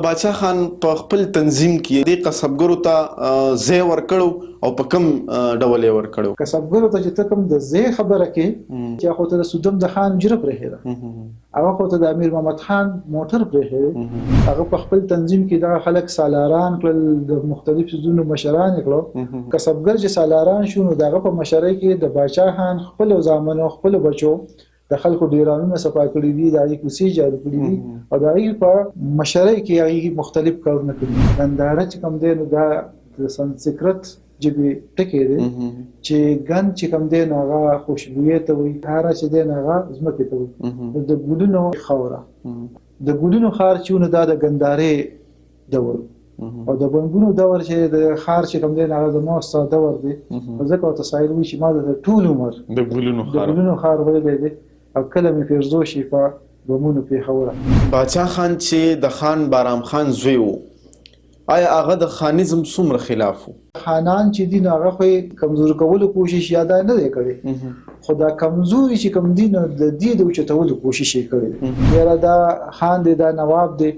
باچا خان په خپل تنظیم کې د قصبګرو ته ځای ورکړو او په کوم ډول یې ورکړو؟ کسبګرو ته چې ته کوم د ځای خبره کې چې خو ته د سودم د خان جره پرې ده هغه خو ته د امیر محمد خان موټر پرې هغه په خپل تنظیم کې دا خلک سالاران کړل، د مختلف سيزونو مشران کړل. کسبګر چې سالاران شو نو دغه په مشرۍ کې د باچا خان خپل ځامنو خپل بچو د خلکو ډیرانونه صفا کړی دي، د هغې کوڅې جارو کړي دي او د هغې په مشرۍ کې هغې مختلف کارونه کړي. ګنداره چې کوم دی نو دا د سنسکرت ژبې ټکی دی چې ګند چې کوم دی نو هغه خوشبویۍ ته وایي، هاره چې دی نو هغه ځمکې ته وایي. د ګلونو خاوره د ګلونو خار چې نو دا د ګندارې دور او د بنګونو دور چې د خار چې کوم دی نو هغه زما ستا دور دی. ځکه ورته سایل وایي چې ما د ټول عمر د ګلونو خار ویلی دی او کله مې فیرزو شي په بمونو پېښوره. باچا خان چې د خان بارام خان زوی و، آیا هغه د خانیزم څومره خلاف و؟ خانان چې دي نو هغه خو یې کمزوري کولو کوشش یا دا نه دی کړی، خو دا کمزوري چې کوم دي نو د دې د اوچتولو کوشش یې کړی. یاره دا خان دی، دا نواب دی،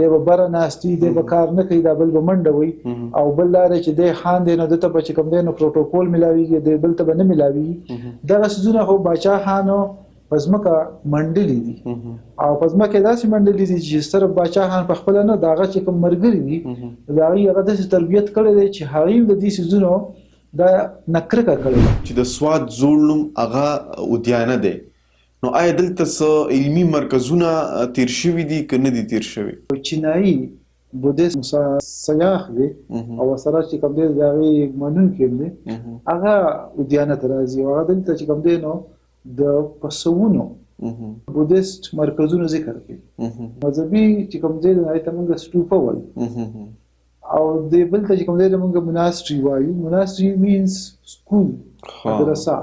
دی به بره ناستي، دی به کار نه کوي، دا بل به منډه وي. او بل لاره چې دی خان دی نو دته به چې کوم دی نو پروتوکول میلاویږي، دی بل ته به نه میلاویږي. دغه څیزونه خو باچا خانو په ځمکه منډلي دي او په ځمکه داسې منډلي دي چې صرف باچا خان په خپله نه، د هغه چې کوم ملګري دي د هغې هغه داسې تربیت کړی دی چې هغې د دې څیزونو دا نه کرکه کړې ده. چې د سوات زوړ نوم هغه ودیانه دی، نو آیا دلته څه علمي مرکزونه تیر شوي دي که نه دي تیر شوي؟ چینایي بودیست سیاح دی او سره چې کوم دی د هغې منونکي هم دی، هغه ودیانه ته راځي او هغه دلته چې کوم دی نو د پسونو بودیست مرکزونو ذکر کوي. مذهبي چې کوم دی د هغې ته موږ سټوپه وایو او د بل ته چې کوم دی د موږ مناسټري وایو. مناسټري مینز سکول، مدرسه.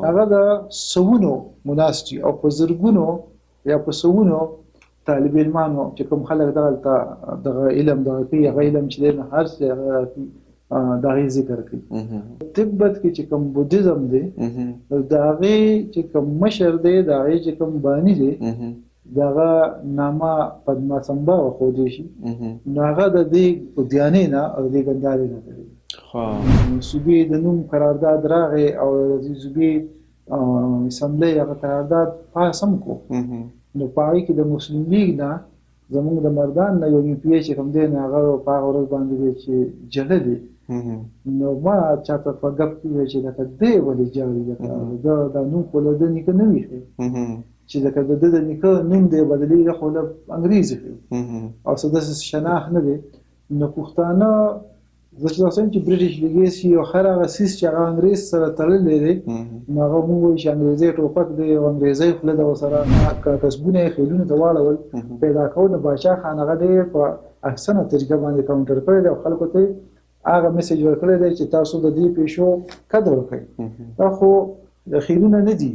هغه د سوونو مناسټري او په زرګونو یا په سوونو طالب علمانو چې کوم خلک دغه علم دغه کوي، هغه علم چې دی نو هر څه د هغې ذکر کوي. تبت کې چې کوم بودیزم دی د هغې چې کوم مشر دی، د هغې چې کوم بانی دی، د هغه نامه پدماسمبا وښودی شي، نو هغه د دې ودیانې نه او د دې ګندارې نه کوي. صوبې د نوم قرارداد راغی او د صوبې اسمبلۍ هغه قرارداد پاس هم کو، نو په هغې کې د مسلم لیګ نه زمونږ د مردان نه یو UPA چې کوم دی نو هغه په هغه ورځ باندې دی چې جله دی. نو ما چاته په ګپ کې وویل چې لکه دی ولې جاري ده، دا نوم خو له ده نیکه نه وي ښه، چې لکه د ده د نیکه نوم دی بدلېږي خو له انګریزي ښه او څه داسې شناخت نه دی. نو پښتانه زه چې تاسو چې برټش لیګیسي او هر هغه څیز چې هغه انګریز سره تړلی دی نو هغه موږ وایي چې انګریزي ټوپک دی او انګریزي خوله ده ورسره کسبونه یې خیلونو ته واړول پیدا کول. نو باچا خان هغه دی په احسنه طریقه باندې کاونټر کړی دی او خلکو ته هغه میسج ورکړی دی چې تاسو د دې پیشو قدر وکړئ. دا خو د خیلونه نه دي،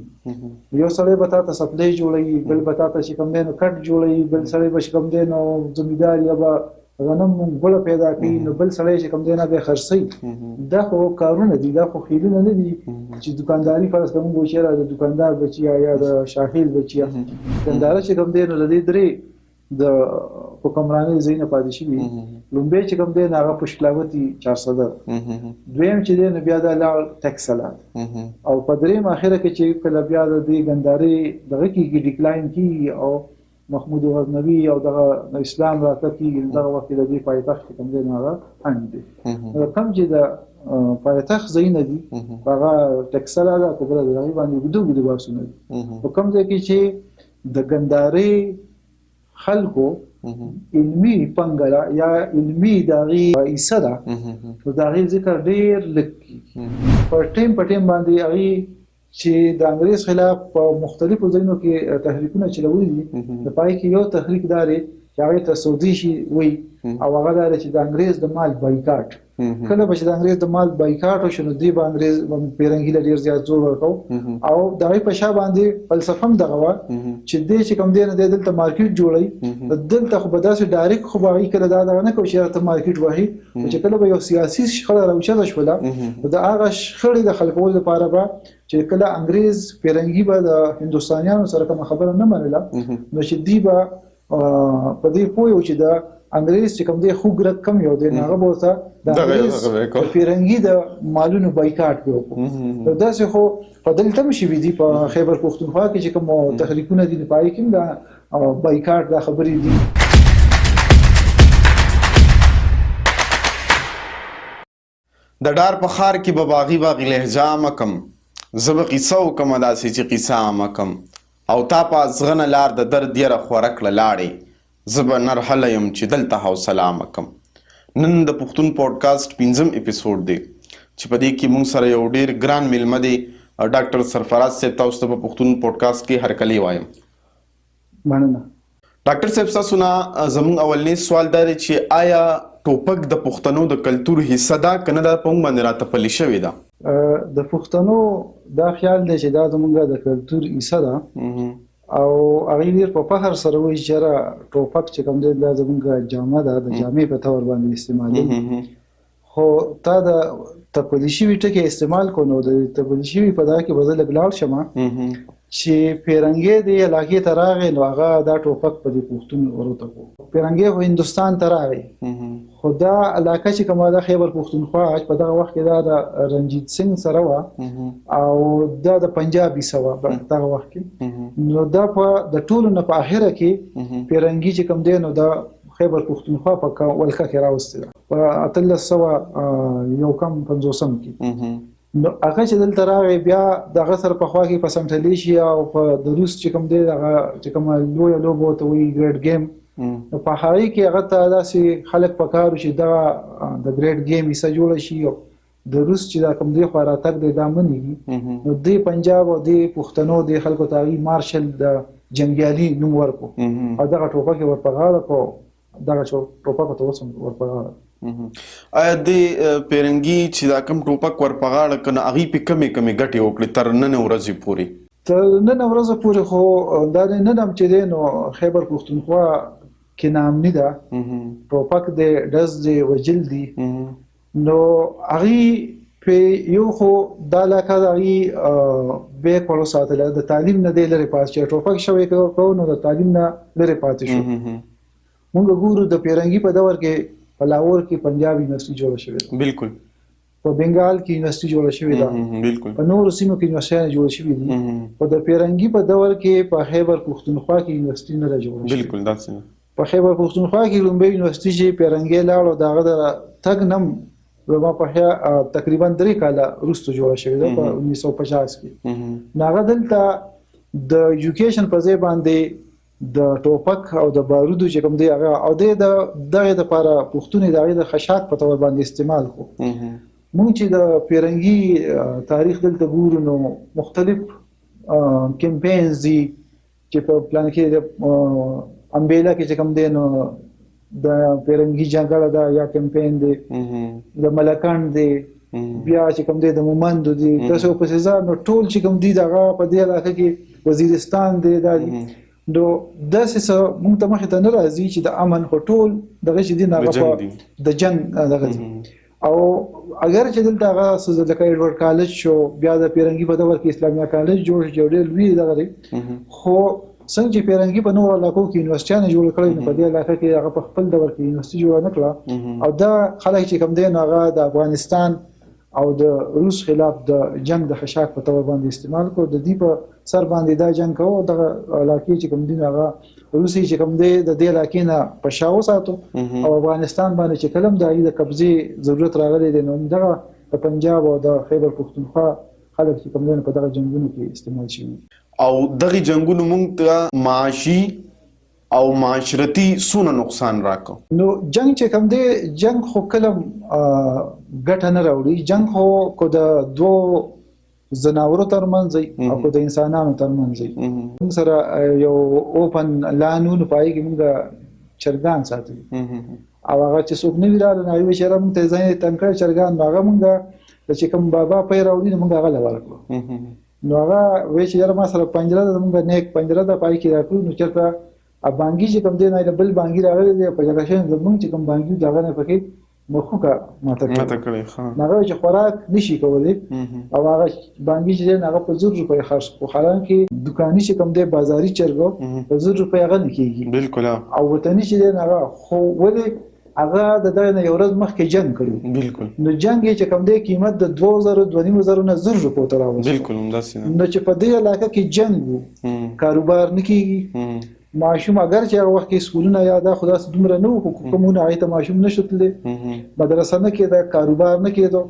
یو سړی به تا ته سپلی جوړوي، بل به تا ته چې کوم دی نو کټ جوړوي، بل سړی به چې کوم دی نو زمیندار یا به غنم ګوله پیدا کوي، نو بل سړی چې کوم دی نه به خرڅوي. دا خو کارونه دي، دا خو خیلونه نه دي چې دوکانداري فرض کړه موږ وایو چې د دوکاندار بچیه یا د شاخیل بچیه. دوکانداره چې کوم دی نو د دې درې د حکمرانۍ ځای نه پاتې شوي. لومبی چې کوم دی نو هغه پشکلاوتي 400، دویم چې دی نو بیا دا لاړ ټکسلات او په درېیم اخره کې چې کله بیا د دې ګندارې دغه کېږي ډیکلاین کېږي او محمود غزنوي او دغه اسلام راتګ کېږي، دغه وخت د دې پایتخت چې کوم دی نو هغه هند دی. کوم چې د پایتخت ځایونه دي هغه ټکسلا ده، په بله د هغې باندې اوږده اوږده بحثونه دي. په کوم ځای کې چې د ګندارې خلکو علمي پنګله یا علمي د هغې حصه ده نو د هغې ذکر ډېر لږ کېږي. په ټایم باندې هغې چې د انګریز خلاف په مختلفو ځایونو کې تحریکونه چلولي دي، د پای کې یو تحریک دا دی چې هغې ته سودیشي وایي او هغه دا دی چې د انګریز د مال بایکاټ. کله به چې د انګریز د مال بایکاټ وشو نو دوی به انګریز پیرنګي له ډېر زیات زور ورکړو او د هغې په شا باندې فلسفه هم دغه وه چې دی چې کوم دی نه دی دلته مارکیټ جوړوي، دلته خو به داسې ډایرکټ خو به هغې کله دا دغه نه کوي چې هلته مارکیټ وهي، چې کله به یو سیاسي شخړه راوچته شوله نو د هغه شخړې د حل کولو لپاره به چې کله انګریز پیرنګي به د هندوستانیانو سره کومه خبره نه منله نو چې دوی به په دې پوه یو چې د انګريز چې کوم دی خوګ رقم یو دی هغه بوته د انګريز پیرنګي د مالونو بایکاټ وکړو دا څه خو په دلته مشي وی دي په خیبر پختونخوا کې چې کوم تحریکونه دي پای کې دا بایکاټ دا خبرې دي. د ډار په ښار کې به باغي لهجه مکم زه به قیصه وکم داسې چې قیصه مکم او تا په ازغنه لار د درد یره خوره کړه لاړې زه به نرحله یم چې دلته حوصله مکم. نن د پښتون پودکاسټ 5م اپیسوډ دی چې په دې کې موږ سره یو ډېر ګران میلمه دی ډاکټر سرفراز صاحب. تاسو ته په پښتون پودکاسټ کې هرکلی وایم. مننه ډاکټر صاحب. تاسو نه زموږ اولنی سوال دا دی چې آیا ټوپک د پښتنو د کلتور حصہ ده کنه دا په موږ باندې راتپلی شوې ده؟ د پښتنو دا خیال دی چې دا زموږ د کلتور حصہ ده او هغه ډیر په فخر سره وایي چې ټوپک چې کوم دی دا زموږ جامه ده د جامې په تور باندې استعمالي خو تا د تپلی شوي ټکي استعمال کو نو د تپلی شوي په دا کې بدل بلاړ شمه چې پیرنګي دی علاقې ته راغی نو هغه دا ټوپک په دې پښتون ورته کو پیرنګي خو هندستان ته راغی خو دا علاقه چې کومه د خیبر پښتونخوا په دغه وخت کې دا د رنجیت سنگ سره و او دا د پنجابي سره په دغه وخت کې نو دا په د ټولو نه په اخره کې پیرنګي چې کوم دی نو دا خیبر پښتونخوا په ولکه کې راوستي په 1300 یو کم 50 کې نو هغه چې دلته راغی بیا دغه سره په خوا کې په سمټلی شي او په د روس چې کوم دی هغه چې کوم لوی لوبو ته وی ګریډ گیم په هغه کې هغه ته داسې خلک پکارو چې دا د ګریډ گیم یې جوړ شي او د روس چې دا کوم دی خو راتګ د دامنې نو دی پنجاب او دی پښتنو دی خلکو ته مارشل د جنگیالي نوم ورکو او دغه ټوپک ورپغاړه کو دغه ټوپک ته وسم ورپغاړه. آیا د پیرنګي چې دا کم ټوپک ورپغاړه کنه هغه په کمې ګټې وکړي تر نن ورځې پورې؟ تر نن ورځې پورې خو دا نه نم چې دی نو خیبر پښتونخوا کې نامني ده ټوپک دی ډز دی وجل دی نو هغه په یو خو دا علاقه هغه به کولو ساتل د تعلیم نه دی لري پاتې ټوپک شوی کو نو د تعلیم نه لري پاتې شو. موږ ګورو د پیرنګي په دور کې په لاهور کې پنجاب یونیورسيټي جوړه شوې ده بالکل په بنگال کې یونیورسيټي جوړه شوې ده بالکل په نورو سیمو کې یونیورسيټي جوړه شوې دي په د پیرنګي په دور کې په خیبر پښتونخوا کې یونیورسيټي نه جوړه شوې بالکل داسې په خیبر پښتونخوا کې لومبي یونیورسيټي چې پیرنګي لاړو داغه د تګ نم وما په تقریبا 3 کاله وروسته جوړه شوې ده په 1950 کې ناغه دلته د ایجوکیشن په ځای باندې د ټوپک او د بارودو چې کوم دی هغه او د دغه د لپاره پښتوني دغه د خشاک په تور باندې استعمال کو مونږ چې د پیرنګي تاریخ دلته ګورو نو مختلف کمپاینز دي چې په پلان کې د امبیلا کې چې کوم دی نو د پیرنګي جنگل دا یا کمپاین دی د ملکان دی بیا چې کوم دی د مومند دی تاسو په سزا نو ټول چې کوم دی دغه په دې علاقه کې وزیرستان دی دا نو داسې څه مونږ ته مخې ته نه راځي چې د امن هټول دغه چې دی هغه د جنگ دغه او اگر چې دلته هغه لکه ایډورډ کالج شو بیا د پیرنګي په دور کې اسلامیه کالج جوړ ډېر لوی دغه خو څنګه چې پیرنګي په نور علاقو کې یونیورسيټي جوړ کړل په دې علاقه کې هغه په خپل دور کې یونیورسيټي جوړ نه کړه او دا خلک چې کوم دی هغه د افغانستان او د روس خلاف د جنگ د خشاک په تور باندې استعمال کو د دې په سر باندې دا جنگ کوو د علاقې چې کوم دی هغه روسي چې کوم دی د دې علاقې نه پښاو ساتو او افغانستان باندې چې کلم د قبضه ضرورت راغلی دی نو دغه په پنجاب او د خیبر پښتونخوا خلک چې کوم دی په دغه جنگونو کې استعمال شوی او دغه جنگونو موږ ته معاشي او معاشرتي سونه نقصان راکو. نو جنگ چې کوم دی جنگ خو کلم ګټه نه راوړي جنگ خو کو د دوه زناورو ترمنځ او کو د انسانانو ترمنځ موږ سره یو اوپن لانون پای کې موږ چرګان ساتي او هغه چې څوک نه ویراله نه وي چې موږ ته ځای تنکړ چرګان هغه موږ چې کوم بابا پې راوړي موږ هغه لورکو نو هغه وی چې ما سره پنجره د موږ نیک پنجره د پای کې راکړو نو چرته ا بانګي چې کوم دی نه بل بانګي راغلی دی په جګړه شین زمونږ چې کوم بانګي دغه نه پکې مخوکه ماته کړی هغه چې خوراک نشي کولی او هغه بانګي چې هغه په 100 روپۍ خرڅ کو حالانکه دکاني چې کوم دی بازاري چرګو په 100 روپۍ هغه نه کیږي بالکل او وطني چې هغه خو ولې هغه د دغه یو ورځ مخکې جنگ کړی بالکل نو جنگ چې کوم دی قیمت د 2000 نه 100 روپۍ ته راوځي بالکل همداسې نو چې په دې علاقه کې جنگ وو کاروبار نه کیږي ماشوم اگر چې هغه وخت کې سکولونه یا دا خدا سره دومره نه وو کومونه آیته ماشوم نشوتلې مدرسه نه کېده کاروبار نه کېدو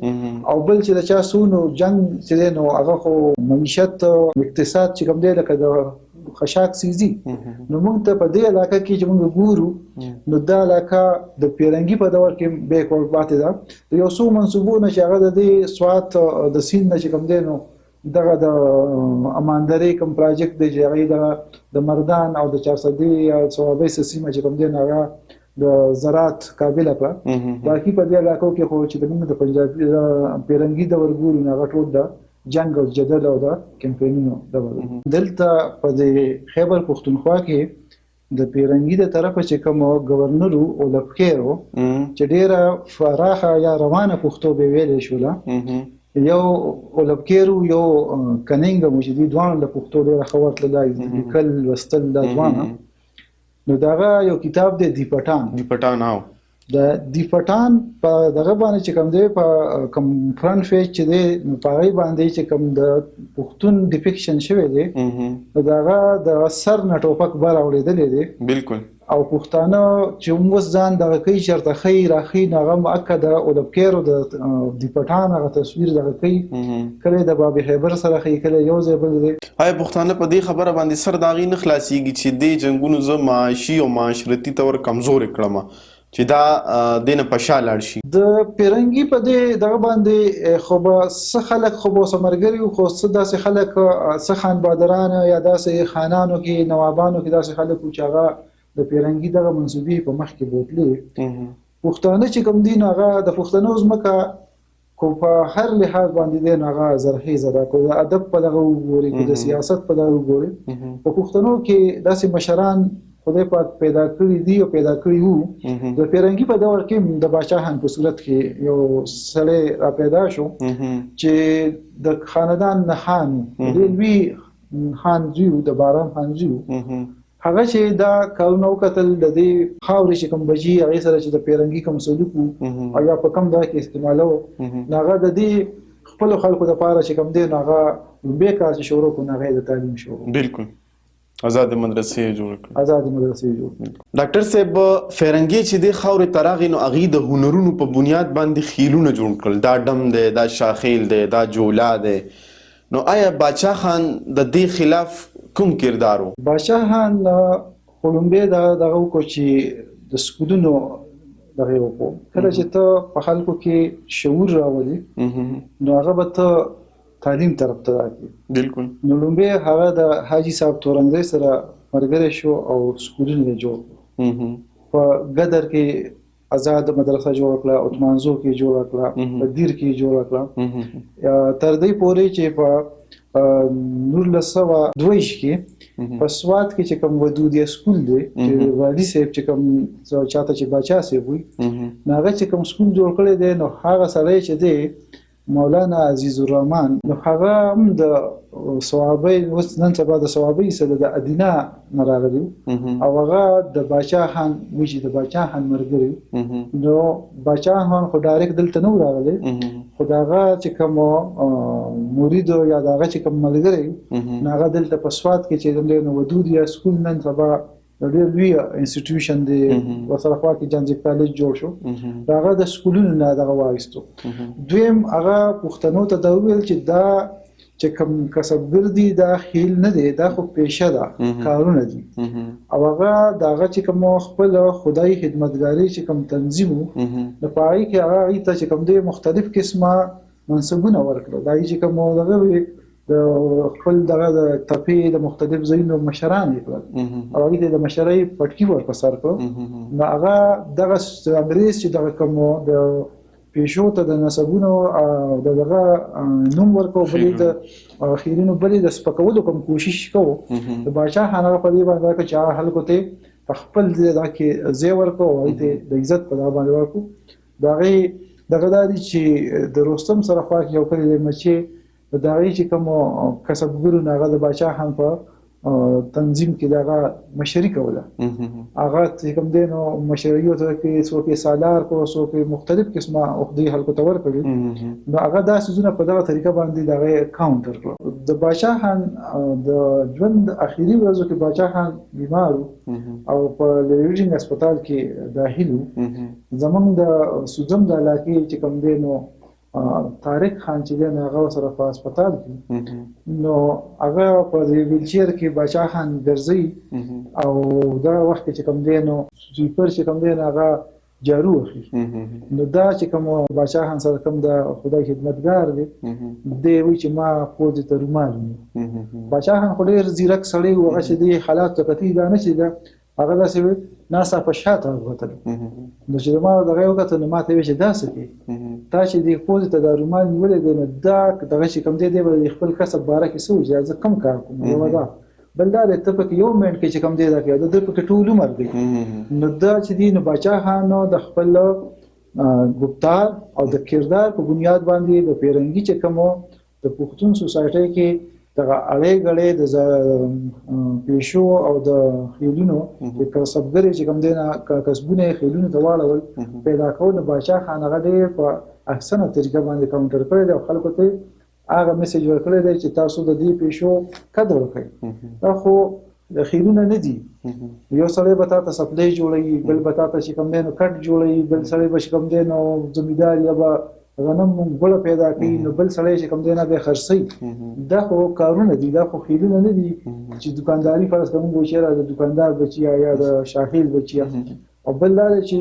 او بل چې د چا سونو جنگ چې نو هغه خو معیشت اقتصاد چې کوم دی لکه د خشاک سيزي نو موږ ته په دې علاقه کې چې موږ ګورو نو دا علاقه د پیرنګي په دور کې به کول پاتې ده یو څو منسوبونه چې هغه د دې سوات د سین نه چې کوم دی نو دغه د اماندري کوم پروجیکټ دی چې هغه د مردان او د 400 یا ثوابي سیمه چې کوم دی هغه د زراعت قابلیت په باقي په دې علاقو کې خو چې د پنجابي پیرنګي د ورګورو نه غټول ده جنگ او جدل او دا کمپاینونو دلته په خیبر پختونخوا کې د پیرنګي د طرفه چې کوم گورنر او لفکیرو چې ډیره فراخه یا روانه پښتو به ویل شوله یو اولبکیرو یو کنینګ موجودي دوان له پښتو ډیره خبرت لای کل وستل د دوانه نو داغه یو کتاب دی دی پټان او د دی پټان په دغه باندې چې کوم دی په کوم فرنٹ پیج چې دی په غي باندې چې کوم د پښتون ډیفیکشن شوی دی داغه د سر نټوپک بار اوریدل دی بالکل او پښتانه چې موږ ځان دغه کوي چرته خیر اخی نغه مؤکد او د پکیرو د دی پټان غو تصویر دغه کوي کله د باب خیبر سره خې کله یو ځای بل دی هاي پښتانه په دې خبره باندې سر داغي نه خلاصيږي چې د جنگونو ز معاشي او معاشرتي تور کمزور کړم چې دا دینه پشا لاړ شي د پیرنګي په دې دغه باندې خو به خلک خو به سمرګری خو داسې خلک خان بادران یا داسې خانانو کې نوابانو کې داسې خلک چې هغه د پیرنګي دغه منسوبي په مخ کې بوتلې پښتانه چې کوم دین هغه د پښتنو زمکه کو په هر لحاظ باندې دی هغه زرخیز ده کو ادب په دغه وګوري کو د سیاست په دغه وګوري په پښتنو کې داسې مشران خدای پاک پیدا کړی دی او پیدا کړی وو د پیرنګي په دور کې د بادشاہان په صورت کې یو سړی را پیدا شو چې د خاندان نخان دی وی خان زیو د باران خان زیو هغه چې دا کارونه وکتل د دې خاورې چې کوم بجی هغه سره چې د پیرنګي کوم سلوک او یا په کم دا کې استعمالو هغه د دې خپل خلکو د پاره چې کوم دی هغه به کار چې شروع کو نه د تعلیم شروع بالکل آزاد مدرسې جوړ کړ ډاکټر صاحب فرنګي چې د خاورې تراغې نو اغي د هنرونو په بنیاد باندې خیلونه جوړ کړل دا ډم دی دا شاخیل دی دا جولا دی نو آیا باچا خان د دې خلاف کوم کردارو باچا خان خلومبه دغه کو چې د سکودونو دغه وکړو کله چې ته په خلکو کې شعور راوړي نو هغه به ته تعلیم طرف ته راځي بالکل نو لومبه هغه د حاجی صاحب تورنګي سره مرګره شو او سکولونه جوړ په ګدر کې آزاد مدرسه جوړ کړه او منځو کې جوړ کړه په دیر کې جوړ کړه تر دې پورې چې په نور لسوا دویش کې په سواد کې چې کوم ودودي سکول دی چې والي صاحب چې کوم چاته چې بچا سي وي هغه چې کوم سکول جوړ کړی دی نو هغه سره چې دی مولانا عزیز الرحمن نو هغه هم د ثوابي نن سبا د ثوابي سره د ادینا نراغلی او هغه د باچا خان وجې د باچا خان مرګري نو باچا خان خو ډایرک دلته نو راغلی خداغه چې کوم مرید یا داغه چې کوم ملګری هغه دلته په سواد کې چې د ودود یا سکول نن سبا ډېر لوی انسټیټیوشن دی وسره خوا کې جنځ کالج جوړ شو هغه د سکولونو نه دغه وایستو دویم هغه پښتنو ته دا ویل چې دا چې کوم کسبګر دي دا خیل نه دی دا خو پیشه ده کارونه دي او هغه داغه چې کوم خپل خدای خدمتګاری چې کوم تنظیم د پای کې هغه ته چې کوم دی مختلف قسمه منصبونه ورکړل دا چې کوم دغه د خپل دغه د تپې د مختلف ځایونو مشران کړل او هغه د مشرۍ پټکی ورکړ سر کو نو هغه دغه انګريز چې دغه کوم د پیشو ته د نسبونو دغه نوم ورکو بلې د اخیرینو بلې د سپکولو کوم کوشش کوو د بادشاہ هغه په دې باندې چې خلکو ته خپل دغه کې زی ورکو او د عزت په باندې ورکو دغه دا دي چې د رستم سره خوا کې یو کلی دی مچې د هغې چې کوم کسبګرو نه هغه د باچا خان په تنظیم کې دغه مشري کوله هغه چې کوم دی نو مشري ورته کوي څوک یې سالار کو څوک یې مختلف قسمه عقدې خلکو ته ورکوي نو هغه دا څیزونه په دغه طریقه باندې دغه کاونټر کړو د باچا خان د ژوند اخیری ورځو کې باچا خان بیمار او په لیویجینګ هسپتال کې داخل و زمونږ د سوزم د علاقې چې کوم دی نو طارق خان چې دی هغه سره په هسپتال کې نو هغه په ویلچیر کې باچا خان ګرځي او دا وخت چې کوم دی نو سویپر چې کوم دی هغه جارو اخلي نو دا چې کوم باچا خان سره کوم د خدای خدمتګار دی دی وی چې ما پوزې ته رومال باچا خان خو ډېر زیرک سړی و هغه چې دی حالات ته کتي دا نه چې دا هغه داسې ناسا په شاته وکتل نو چې ما دغه وکتل نو ما ته وی چې داسې کې تا چې دی پوزې ته د رومال نیولې دی نو دا دغه چې کوم دی به خپل کسب باره کې څه وځي زه کم کار کوم یو دا بل دا ته پکې یو منټ کې چې کوم دی دا کې د پکې ټول عمر دی نو دا چې دی نو باچا خان نو د خپل ګفتار او د کردار په بنیاد باندې د پیرنګي چې کوم د پښتون سوسایټي کې دغه اړې غړې د پیشو او د خیلونو د کسبګري چې کوم دینه کسبونه خیلونو ته واړول پیدا کول باچا خان هغه ډېر په احسنه طریقه باندې کاونټر کړی دی او خلکو ته هغه میسج ورکړی دی چې تاسو د دې پیشو قدر وکړئ دا خو د خیلونه نه دي یو سړی به تاسو سپلای جوړوي بل به تاسو چې کوم دینه کټ جوړوي بل سړی به کوم دینه زمیندار یا به غنم بل پیدا کوي نو بل سړی چې کوم دی نه به خرڅي دا خو کارونه دي دا خو خیلونه نه دي چې دکانداري فرض کوم چې د دکاندار بچیا یا د شاهیل بچیا او بل دا چې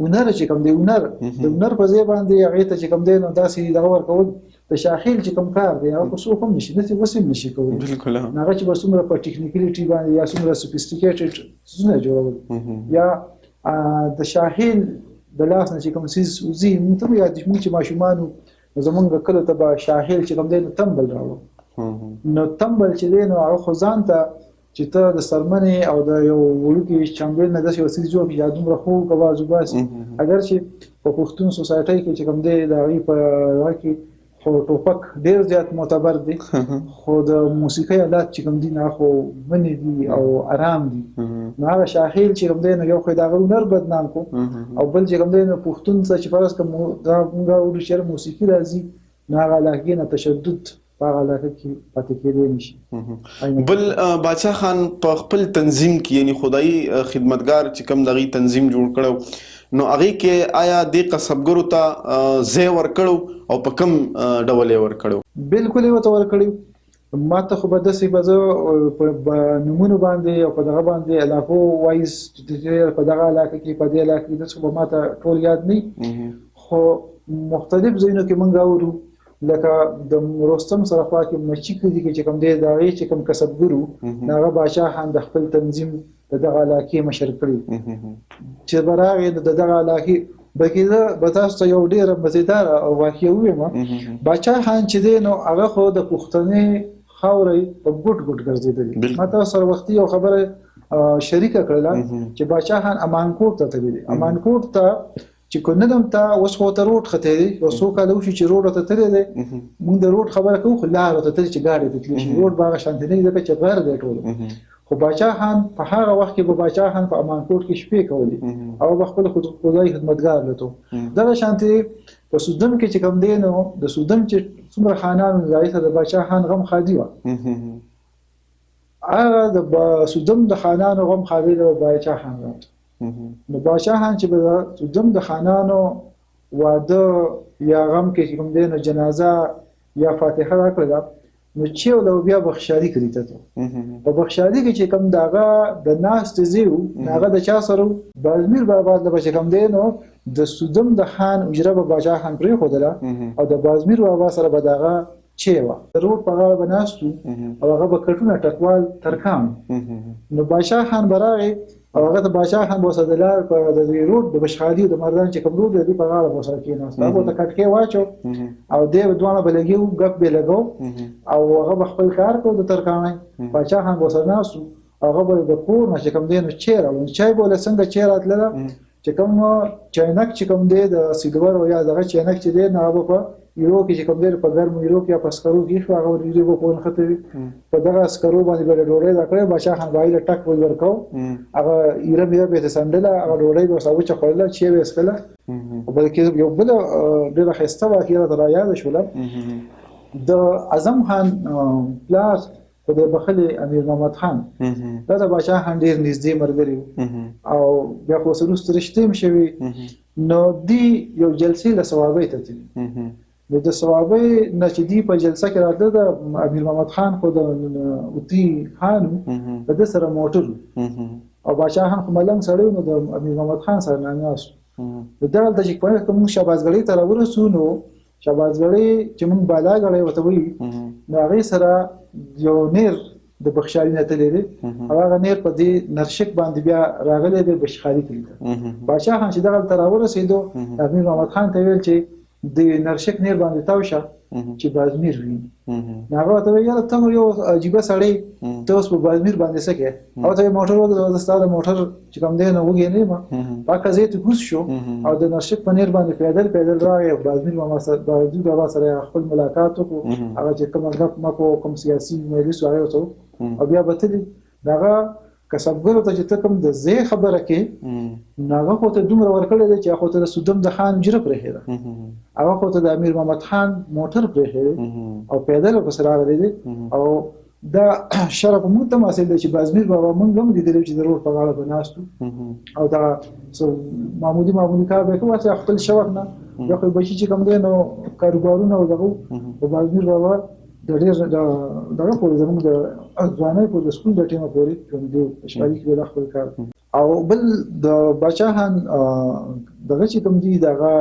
ونر چې کوم دی ونر د ونر په ځای باندې هغه ته چې کوم دی نو داسې دا ورکول د شاهیل چې کوم کار دی هغه څه هم نشي نسی وسیم نشي کولای بالکل هغه چې بسومره په ټیکنیکلیټي باندې یا څومره سوفیسټیکیټډ څه جوړول یا د شاهیل د لاس نه چې کوم سیز وزي موږ یاد دي چې ماشومانو زمونږ کله ته به شاهل چې کوم دی نو تمبل راوړو نو تمبل چې دی نو هغه خو ځان ته چې ته د سرمنې او د یو وړوکي چامبل نه داسې یو څیز جوړ کړي یا دومره خوږ اواز وباسي اگر چې په پښتون سوسایټۍ کې چې کوم دی د هغې په هغه کې خو ټوپک ډېر زیات معتبر دی خو د موسیقۍ آلات چې کوم دي نه خو منې دي او آرام دي نو هغه شاهیل چې کوم دی نو یو خو د هغه هنر بدنام کو او بل چې کوم دی نو پښتون څه چې فرض کوم دا موږ وایو چې موسیقي راځي نو هغه علاقې نه تشدد په هغه علاقه کې پاتې کېدی نشي بل باچا خان په خپل تنظیم کې یعنی خدایي خدمتګار چې کوم دغه تنظیم جوړ کړو نو هغه کې آیا د کسبګرو ته ځای ورکړو او په کوم ډول یې ورکړو بالکل یې ورته ورکړو ما ته خو به داسې به زه په نومونو باندې او په دغه باندې علاقو وایز په دغه علاقه کې په دې علاقه کې داسې به ما ته ټول یاد نه خو مختلف ځایونو کې موږ اورو لکه د رستم سره خوا کې مچي کړي چې کوم دی د هغې چې کوم کسبګرو د هغه باچا خان د خپل تنظیم د دغه علاقې مشر کړي چې به راغی د دغه علاقې بلکې زه به تاسو ته یو ډېره مزیداره واقعه ووایم باچا خان چې دی نو هغه خو د پښتنې خاورې په ګوټ ګوټ ګرځېدلي ما تاسو سره وختي یو خبره شریکه کړله چې باچا خان امانکوټ ته تللی دی امانکوټ ته چې کندم ته اوس خو ته روډ خته دی او څو کاله وشي چې روډ ته تللی دی موږ د روډ خبره کوو خو لاره ته تللی چې ګاډي ته تللی شي روډ به هغه شانتې نه وي ځکه چې غر دی ټول خو باچا خان په هغه وخت کې به باچا خان په امانکوټ کې شپې کولې او به خپل خدای خدمتګار لته دغه شانتې په سودم کې چې کوم دی نو د سودم چې څومره خانان ځای ته د باچا خان غم خادي وه هغه د سودم د خانانو غم خادي د باچا خان راته نو باچا خان چې به سودم د خانانو واده یا غم کې کوم دی نو جنازه یا فاتحه راکړله نو چې ولو بیا بخشالي کړی ته په بخشالي کې چې کوم داغه د ناست زیو هغه د چا سره بازمیر بابا د بچ کوم دی نو د سودم د خان اجره به باچا خان پرې خودله او د بازمیر بابا سره به داغه چې وا روډ په غاړه بناستو او هغه به کټونه ټکوال ترکام نو باچا خان براغه او هغه د باچا خان بوسدلار په د روډ د بشخادي د مردان چې کوم روډ دی په غاړه بوسل کېناست هغه ته کټکې واچو او دې دوانه بلګیو غپ به لګاو او هغه خپل کار کو د ترکانه باچا خان بوسناسو هغه به د کور نه چې کوم دی نو چیر او چای بوله څنګه چیر اتله چې کوم چاینک چې کوم دی د سیلور او یا دغه چاینک چې دی نه هغه په یورو کې چې کوم دی په ګرم یورو کې په سکرو کې خو هغه یورو په خطري په دغه سکرو باندې به ډوړې دا کړې بادشاہ خان بایله ټک ول ورکاو هغه یره بیا به سندله هغه ډوړې به ساوچ خپل چې وسکله بلکې یو بل ډیره خسته واقعه تر یاد شوله د اعظم خان پلاس په د بخلي امیر محمد خان دا د بادشاہ خان ډیر نږدې مرګري او بیا خو سره سترشتیم شوی نو دی یو جلسې له ثوابې ته تي نو د ثوابې نه چې دی په جلسه کې راځي د امیر محمد خان خو د اوتی خان د سره موټر او بادشاہ خان خو ملنګ سړی نو د امیر محمد خان سره نه ناس دا د چې په کوم شابازګړی ته ورسو نو شابازګړی چې موږ بالا غړی وته وی نو هغه سره یو نیر د بخشالي نه تللی هغه نیر په دې نرشک باندې بیا راغلی د بشخالي کړی بادشاہ خان چې دغه تر ورسېدو امیر محمد خان ته ویل چې د نرشک نیر باندې تاوشه چې بازمیر وي هغه ته ویل ته یو عجیب سړی ته اوس په بازمیر باندې سکه او ته موټر د ستاره موټر چې کوم دی نو وګی نه ما پاکه زیت کوس شو او د نرشک په نیر باندې پیدل راغی بازمیر ما سره سره خپل ملاقات وکړو هغه چې کوم غږ ما کوم سیاسي مجلس هغه وته او بیا بتلی دغه کسبګرو ته چې کوم د زی خبره کې ناغه خو ته دومره ورکړل چې خو ته د سودم د خان جره پرې هره هغه خو ته د امیر محمد خان موټر پرې او پیدل په سره راغلی او دا شرف مو ته حاصل دی چې بازمیر بابا مونږ هم لیدل چې ضرور په غاړه بناستو او دا معمولی کار به کوم چې خپل شوق نه دا خو بچی چې کوم دی نو کاروبارونه او دغه په بازمیر بابا د ډیر دغه پورې زموږ د ځوانۍ په سکول د ټیمه پورې کوم دی اشغالي کې د خپل کار او بل د بادشاہان دغه چې کوم دی دغه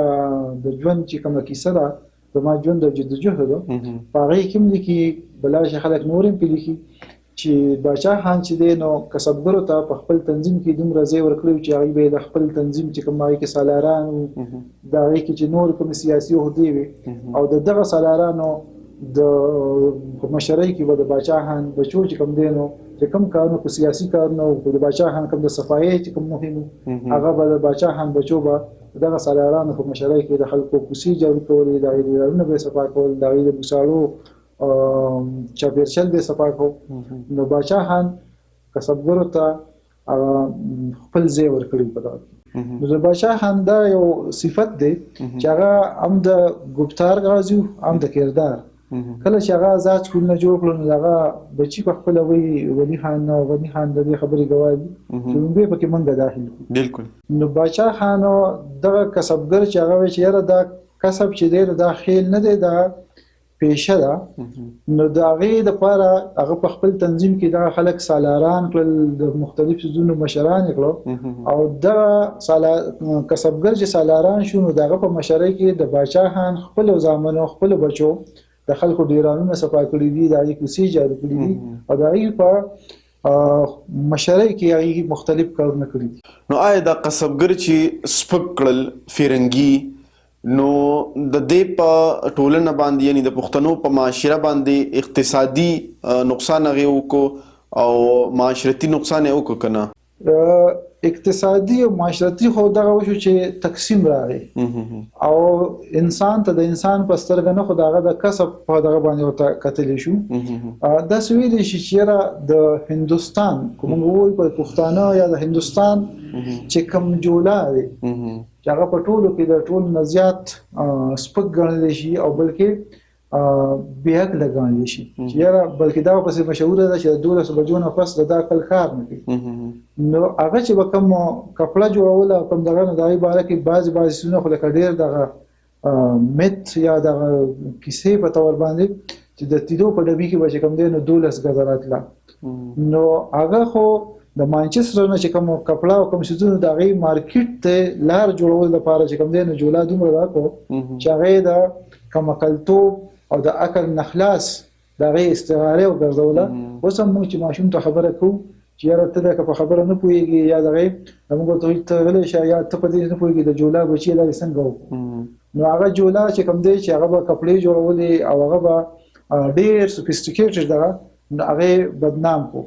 د ژوند چې کومه کیسه ده د ما ژوند د جدوجهد په هغه کې لیکي بلای خلک نورم په لیکي چې بادشاہان چې دی نو کسبګرو ته په خپل تنظیم کې دومره ځای ورکړي چې هغه به د خپل تنظیم چې کوم هغه کې سالاران دا هغه کې چې نور کوم سیاسي عہدې وي او دغه سالارانو د مشرۍ کې به د بادشاہان بچو چې کوم دی نو چې کوم کارونه په سیاسي کارونه او د بادشاہان کوم د صفایي چې کوم مهم هغه به د بادشاہان بچو به دغه سالارانو په مشرۍ کې د خلکو کوسي جوړ کول د ایرانو به صفا کول د ایرانو بوسالو چاپیرشل به صفا کول نو بادشاہان کسبګرو ته خپل ځای ورکړي په نو د بادشاہان دا یو صفت دی چې هغه هم د ګفتار غازی هم د کردار کله چې هغه آزاد سکول نه جوړ کړل نو هغه بچی په خپل ولی خان او غنی خان د خبرې گواهی چې موږ په کې منګه داخل بالکل نو بادشاہانو دغه کسبګر چې هغه چې یاره دا کسب چې دی دا خیل نه دی دا پیشه ده نو د هغې دپاره هغه په خپل تنظیم کې دغه خلک سالاران کړل د مختلف څیزونو مشران یې کړو او دغه کسبګر چې سالاران شو نو د هغه په مشرۍ کې د بادشاہان خپلو زامنو خپلو بچو د خلکو ډیرانونه صفا کړي دي د هغې کوڅې جارو کړي دي او د هغې په مشرۍ کې هغې مختلف کارونه کړي دي نو آیا دا کسبګر چې سپک کړل فرنګي نو د دې په ټولنه باندې یعنی د پښتنو په معاشره باندې اقتصادي نقصان هغې وکړو او معاشرتي نقصان یې وکړو که نه اقتصادي او معاشرتي خو دغه وشو چې تقسیم راغی او انسان ته د انسان په سترګه نه خو دغه د کسب په دغه باندې ورته کتلی شو دا سویلی شي چې د هندوستان کوم وایي په پښتانه یا د هندوستان چې کوم جولا دی چې هغه په ټولو کې د ټول نه زیات سپک ګڼلی شي او بلکې بیاک لګانلی شي چې یاره بلکې دا پسې مشهوره ده چې د 12 بجو نه پس دا کل کار نه کوي نو هغه چې به کوم کپړه جوړول او کوم دغه نه د هغې باره کې بعضې څیزونه خو لکه ډېر دغه میت یا دغه کیسې په طور باندې چې د تیلو په ډبي کې به چې کوم دی نو 12 ګزه راتله نو هغه خو د مانچستر نه چې کوم کپړه او کوم څیزونه د هغې مارکیټ ته لار جوړول لپاره چې کوم دی نو جولا دومره راکړو چې هغې د کمقلتوب او د عقل نخلاص د هغې استعارې وګرځوله اوس هم موږ چې ماشوم ته خبره کوو چې یاره ته که په خبره نه پوهېږي یا د هغې موږ ورته وایي ته غلی شه یا ته په دې نه پوهېږي د جولا بچي دا دې څنګه وکړو نو هغه جولا چې کوم دی چې هغه به کپړې جوړولې او هغه به ډېر سوفیسټیکیټډ دغه نو هغې بدنام کړو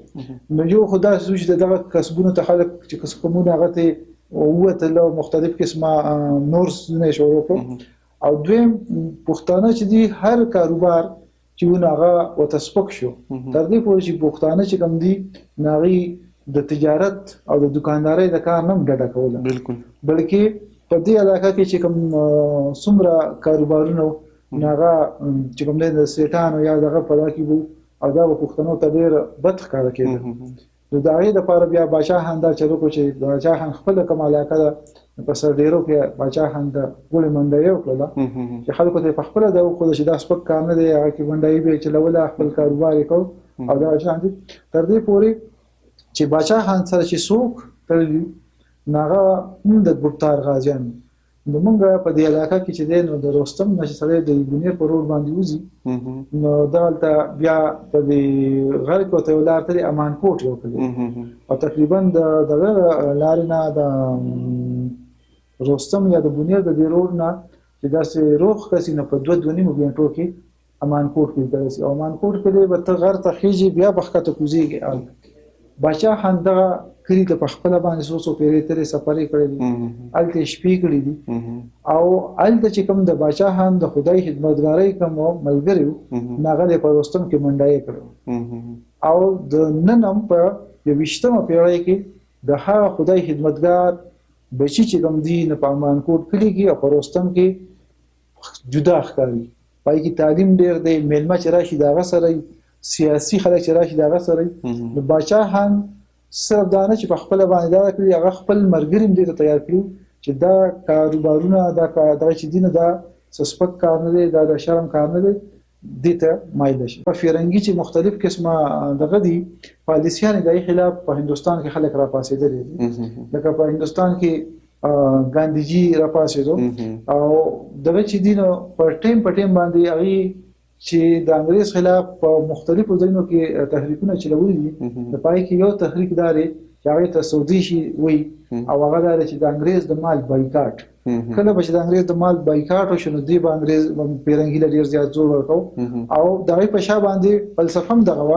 نو یو خو داسې چې دغه کسبونو ته خلک چې کسبونه هغه ته ووتل او مختلف قسمه نور سونه شروع کړ. او دویم پښتانه چې دي هر کاروبار چې ونغه وتسپک شو تر دې پورې چې پښتانه چې کم دي ناغي د تجارت او د دکاندارۍ د کار نم ډډه کوله بالکل بلکې په دې علاقه کې چې کوم څومره کاروبارونه ناغه چې کوم د سیټانو یا دغه په دغه کې وو او دا پښتنو ته ډېر بد ښکار کېده. نو دا غي د لپاره بیا بادشاہ خان دا چلو کو چې بادشاہ خان خپل کوم علاقه په سر ډیرو کې بادشاہ خان د ګولې منډي وکړه چې خلکو ته په خپل دا خو چې دا سپک کار نه دی هغه کې منډي به چلول خپل کاروبار وکړ او دا شان دي تر دې پوري چې بادشاہ خان سره چې څوک تللی ناغه د بوتار غازیان نو موږ په دې علاقه کې چې د نو رستم نشه سره د ګونیر پر ور باندې وزي نو دلته بیا په دې غر کې ته ولار ته امان کوټ یو کړی او تقریبا د لارنا د رستم یا د ګونیر د ډیرور نه چې داسې روخ کسي نه په 2.5 غنټو کې امان کوټ کې درسي او امان کوټ کې به ته غر ته خيږي بیا بخته کوزيږي بادشاہ خان دغه کړي د خپل باندې سوسو پیری ترې سفرې کړې دي الته شپې کړې دي او الته چې کوم د بادشاہ خان د خدای خدمتګارۍ کوم ملګری ناغله په رستم کې منډای کړو او د ننم په 20مه پیړۍ کې د هغه خدای خدمتګار بچی چې کوم دي نه په امان کوټ کلیږي او په رستم کې جدا ښکاري پای کې تعلیم ډېر دی میلمه چې راشي دغه سره سیاسي خلک چې راشي دغه سره د بادشاہ خان صرف دانه چې په خپل باندې دا کړی هغه خپل مرګریم دې ته تیار کړو چې دا کاروبارونه دا چې دینه دا سسپک کار نه دی دا د شرم کار نه دی دته مایل شي په فرنګي چې مختلف قسمه دغه دي پالیسيان د خلاف په هندستان کې خلک را پاسېدل دي لکه په هندستان کې ګاندیجی را پاسېدو او دغه چې دینه په ټیم باندې هغه چې د انګريز خلاف په مختلفو ځایونو کې تحریکونه چلولي دي د پای کې یو تحریک داري چې هغه ته سعودي شي وي او هغه داري چې د انګريز د مال بایکاټ کله به چې د انګريز د مال بایکاټ وشنو دی به انګريز پیرنګي لري زیات زور ورکاو او دغه په شا باندې فلسفه هم دغه و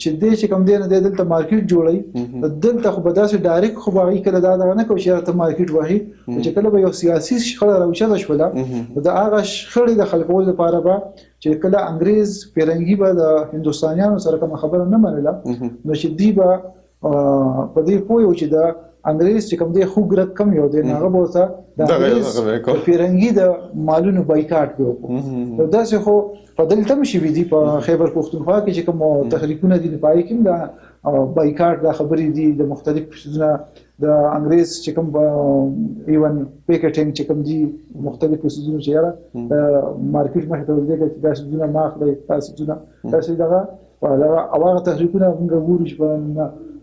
چې د چې کوم دی نه دلته مارکیټ جوړي دلته خو به داسې ډایرکټ خو باغی کله دا نه کوي چې ته مارکیټ وهي چې کله به یو سیاسي شخړه راوچه شوله دا هغه شخړې د خلکو لپاره به چې کله انګريز پیرنګي به د هندستانیانو سره کوم خبره نه منله نو چې دی به په دې پوهیو چې د انګريز چې کوم دی خوګرت کم یو دی هغه بوته د انګريز پیرنګي د مالونو بایکاټ وکړو نو داسې خو په دلته مشي وی دي په خیبر پختونخوا کې چې کوم تحریکونه دي پای کې دا بایکاټ د خبرې دي د مختلف شونه د انګريز چې کوم ایون پیکټینګ چې کوم دي مختلف سيزونه چې یاره د مارکیټ مخ ته ورته چې دا سيزونه ماخله تاسو ځونه تاسو دغه هغه تحریکونه موږ ګورو چې په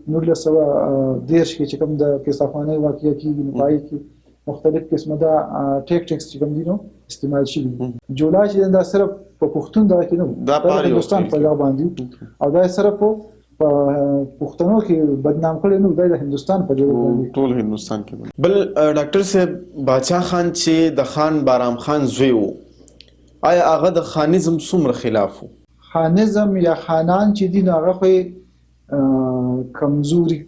1910 کې چې کوم د کیسافانه واقعي کېږي پای کې مختلف قسمه دا ټیکټکس چې کوم دي نو استعمال شي جولا چې دا صرف په پښتون دا کې نو دا په هندستان په ځای باندې او دا صرف په پښتنو کې بدنام کړي نو د هندستان په ځای باندې ټول هندستان کې بل ډاکټر صاحب بادشاہ خان چې د خان بارام خان زوی وو آیا هغه د خانیزم څومره خلاف وو خانیزم یا خانان چې دي هغه خو کمزوري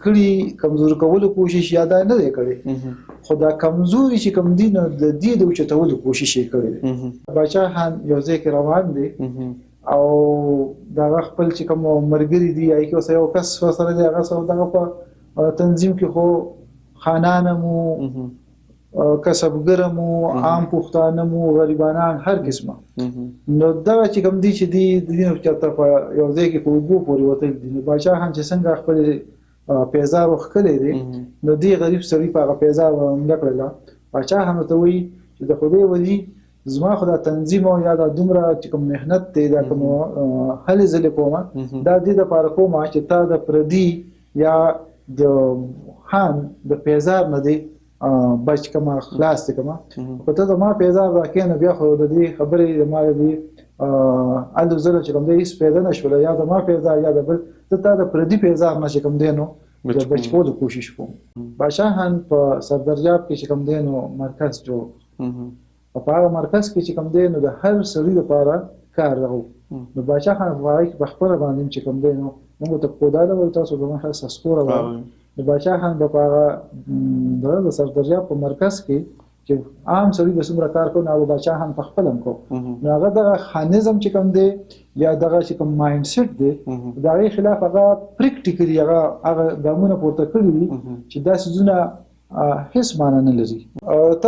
کولو کوشش یاد نه دی کړی خدا کمزوري چې کم دین د دې د چتولو کوشش کړي بادشاہ خان یو ځکه روان دي او دا خپل چې کوم مرګري دي یا کې یو کس سره دی هغه سره دغه په تنظیم کې خو خانانمو کسبګرمو عام پښتانمو غریبانان هر قسمه نو دا چې کوم دي چې دی د دین چرته په یو ځای کې په وګو پورې وته دي بادشاہ خان چې څنګه خپل پیزار وخکلې دي نو دی غریب سړي په پیزار ومنکړه بادشاہ هم ته وی چې د خوده ودی زما خدا تنظیم او یا د دومره چې کوم مهنت ته دا کوم هلي زله کومه دا د لپاره کومه چې تا د پردي یا د خان د پیزار نه دی بچ کما خلاص کما په ته ما پیزار راکې نه بیا خو د دې خبرې د ما دی الو زله چې کوم دی پیدا نشول یا د ما پیزار یا د بل ته د پردي پیزار نه چې کوم دی نو د بچ کولو کوشش کوم بادشاہ خان په سردرجاب کې چې کوم دی نو مرکز جوړ په هغه مرکز کې چې کوم دی نو د هر سړي لپاره کار راغو نو بادشاہ خان وايي په خبره باندې چې کوم دی نو موږ ته کوډاله ولته سو دغه سسکوره د باچا خان په هغه د سردریاب په مرکز کې چې عام سړي د څومره کار کوي نو باچا خان په خپل هم کو نو هغه د خانیزم چې کوم دی یا دغه چې کوم مایند سیټ دی دا غي خلاف هغه پریکټیکلی هغه ګامونه پورته کړی دي چې دا سيزونه هیڅ معنی نه لري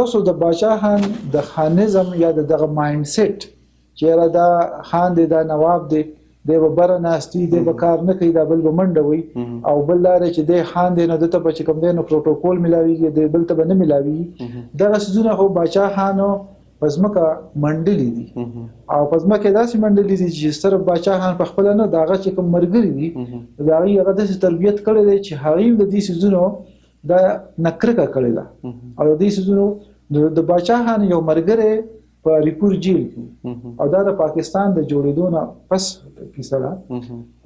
تاسو د باچا خان د خانیزم یا دغه مایند سیټ چې را دا خان دی دا نواب دی د بره ناستي د کار نه کوي دا بل بمنډه وي او بل لاره چې د خان دی نه د ته په کوم دی نو پروتوکول ملاويږي د بل ته به نه ملاوي دغه سيزونه خو باچا خانو پزماکه منډلې دي او پزماکه داسې منډلې دي چې صرف باچا خان په خپل نه داغه چې کوم مرګري دي دا هغه د تربيت کړي دي چې هغه د دې سيزونو دا نکرکه کړي دا او د دې سيزونو د باچا خان یو مرګري په ریپور جیل کې او دا د پاکستان د جوړېدو نه پس کیسه ده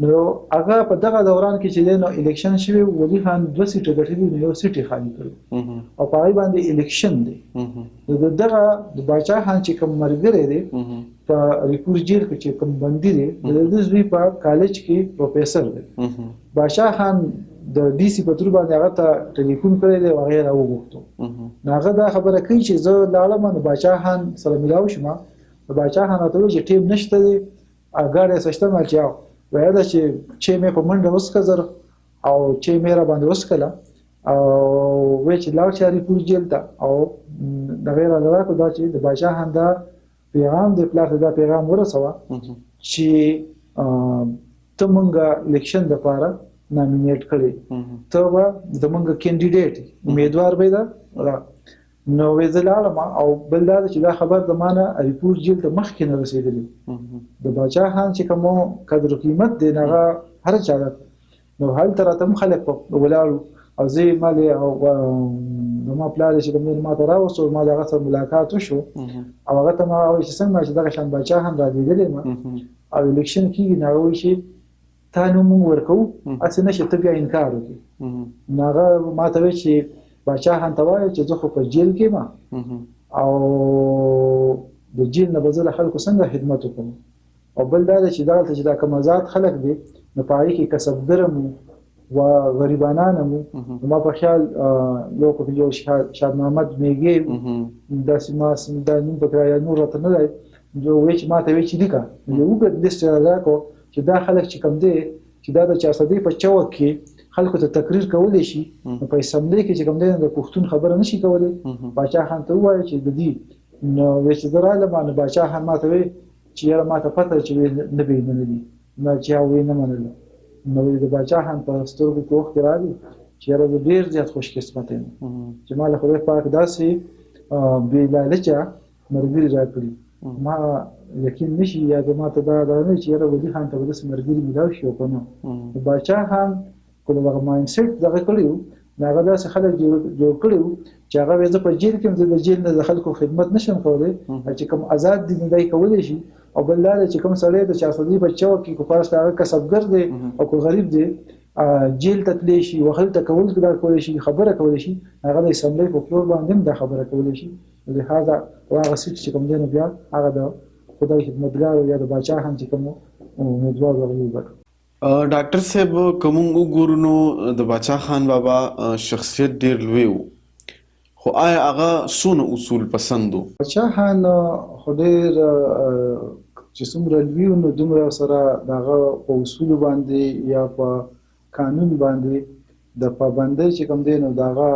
نو هغه په دغه دوران کې چې نو الیکشن شوی ولی خان 2 سیټه ګټلې نو یو سیټه خالي کړو او په هغه باندې الیکشن دی دغه د باچا خان چې کوم مرګره دی په ریپور جیل کې چې کوم بندي دی د دې په کالج کې پروفیسور دی باچا خان د ډي سي په تر باندې هغه ته ټلیفون کړی دی هغه راوغوښتو هغه دا خبره کوي چې زه لاړم نو باچا خان سره ملاو شم باچا خان ته وایي چې ټیم نشته دی اګاړه سشته ما چاو وایي دا چې مې په منډه وسکزر او چې مې را باندې وسکله او وایي چې لاړ چاري پور جیل ته او د غیر راکو دا چې د باچا خان دا پیغام د پلاټ دا پیغام ورسوه چې ته مونږه الیکشن د پاره نامینیټ کړي ته به د مونږ کینډیډیټ امیدوار به دا نو وزلاله او بل دا چې دا خبر د مانه ریپورت جیل ته مخکې نه رسیدلی د باچا خان چې کوم قدر قیمت دی نه هر چا نو حال تر ته خلک ولاړو او زه مالي او نو ما پلان چې کوم ما ته راوستو ما دغه سره ملاقات وشو او هغه ته ما وایي چې څنګه چې دغه شان باچا خان را دیدلی ما او الیکشن کیږي نه وایي چې تا نو مونږ ورکو اته نشه ته بیا انکار وکړي ناغه ما ته وی چې باچا خان ته وایي چې زه خو په جیل کې ما او د جیل نه بزله خلکو څنګه خدمت وکم او بل دا چې دا چې دا کوم آزاد خلک دي نو پای کې کسبګرم و غریبانانم ما په خیال یو کو یو شاد محمد میګي د سیما د نیم په کرا نور ته نه دی جو وی چې ما ته وی چې لیکا یو ګد لیست راکو چې دا خلک چې کم دي چې دا د 400 په چوک کې خلکو ته تقریر کولای شي په اسمبلی کې چې کم دي د پښتون خبره نشي کولای باچا خان ته وایي چې د دې نو چې دراله باندې باچا خان ماته وی چې یاره ماته پته چې نه به نه دي نه چې وی نه منل نو د باچا خان په سترګو کې وخت راځي چې یاره ډیر زیات خوش قسمت یم چې مال خدای پاک داسې بې لالچه مرګري راکړي ما یقین نشي یا ما ته دا نه چې یاره ولي خان ته ولس مرګري ملاو شي او کنه باچا خان کوم هغه مایند سیټ دغه کړیو هغه داسې خلک جوړ کړیو چې هغه زه په جیل کې د جیل نه خلکو خدمت نشم کولای چې کوم آزاد دي نه دی کولای شي او بل دا چې کوم سړی د 400 بچو کې کو پارس هغه کسبګر دی او کو غریب دی جیل ته تلی شي وخل ته کول کولای شي خبره کولای شي هغه د اسمبلی په فلور باندې د خبره کولای شي لهدا هغه سیټ چې کوم دی نه بیا هغه د خدای خدمتګار یا د باچا خان چې کوم امیدوار وګړي ډاکټر صاحب کوم وګورو نو د باچا خان بابا شخصیت ډیر لوی وو خو آیا هغه سونه اصول پسندو باچا خان خدای چې څومره لوی نو دومره سره دغه په اصول باندې یا په قانون باندې د پابندۍ چې کوم دی نو دغه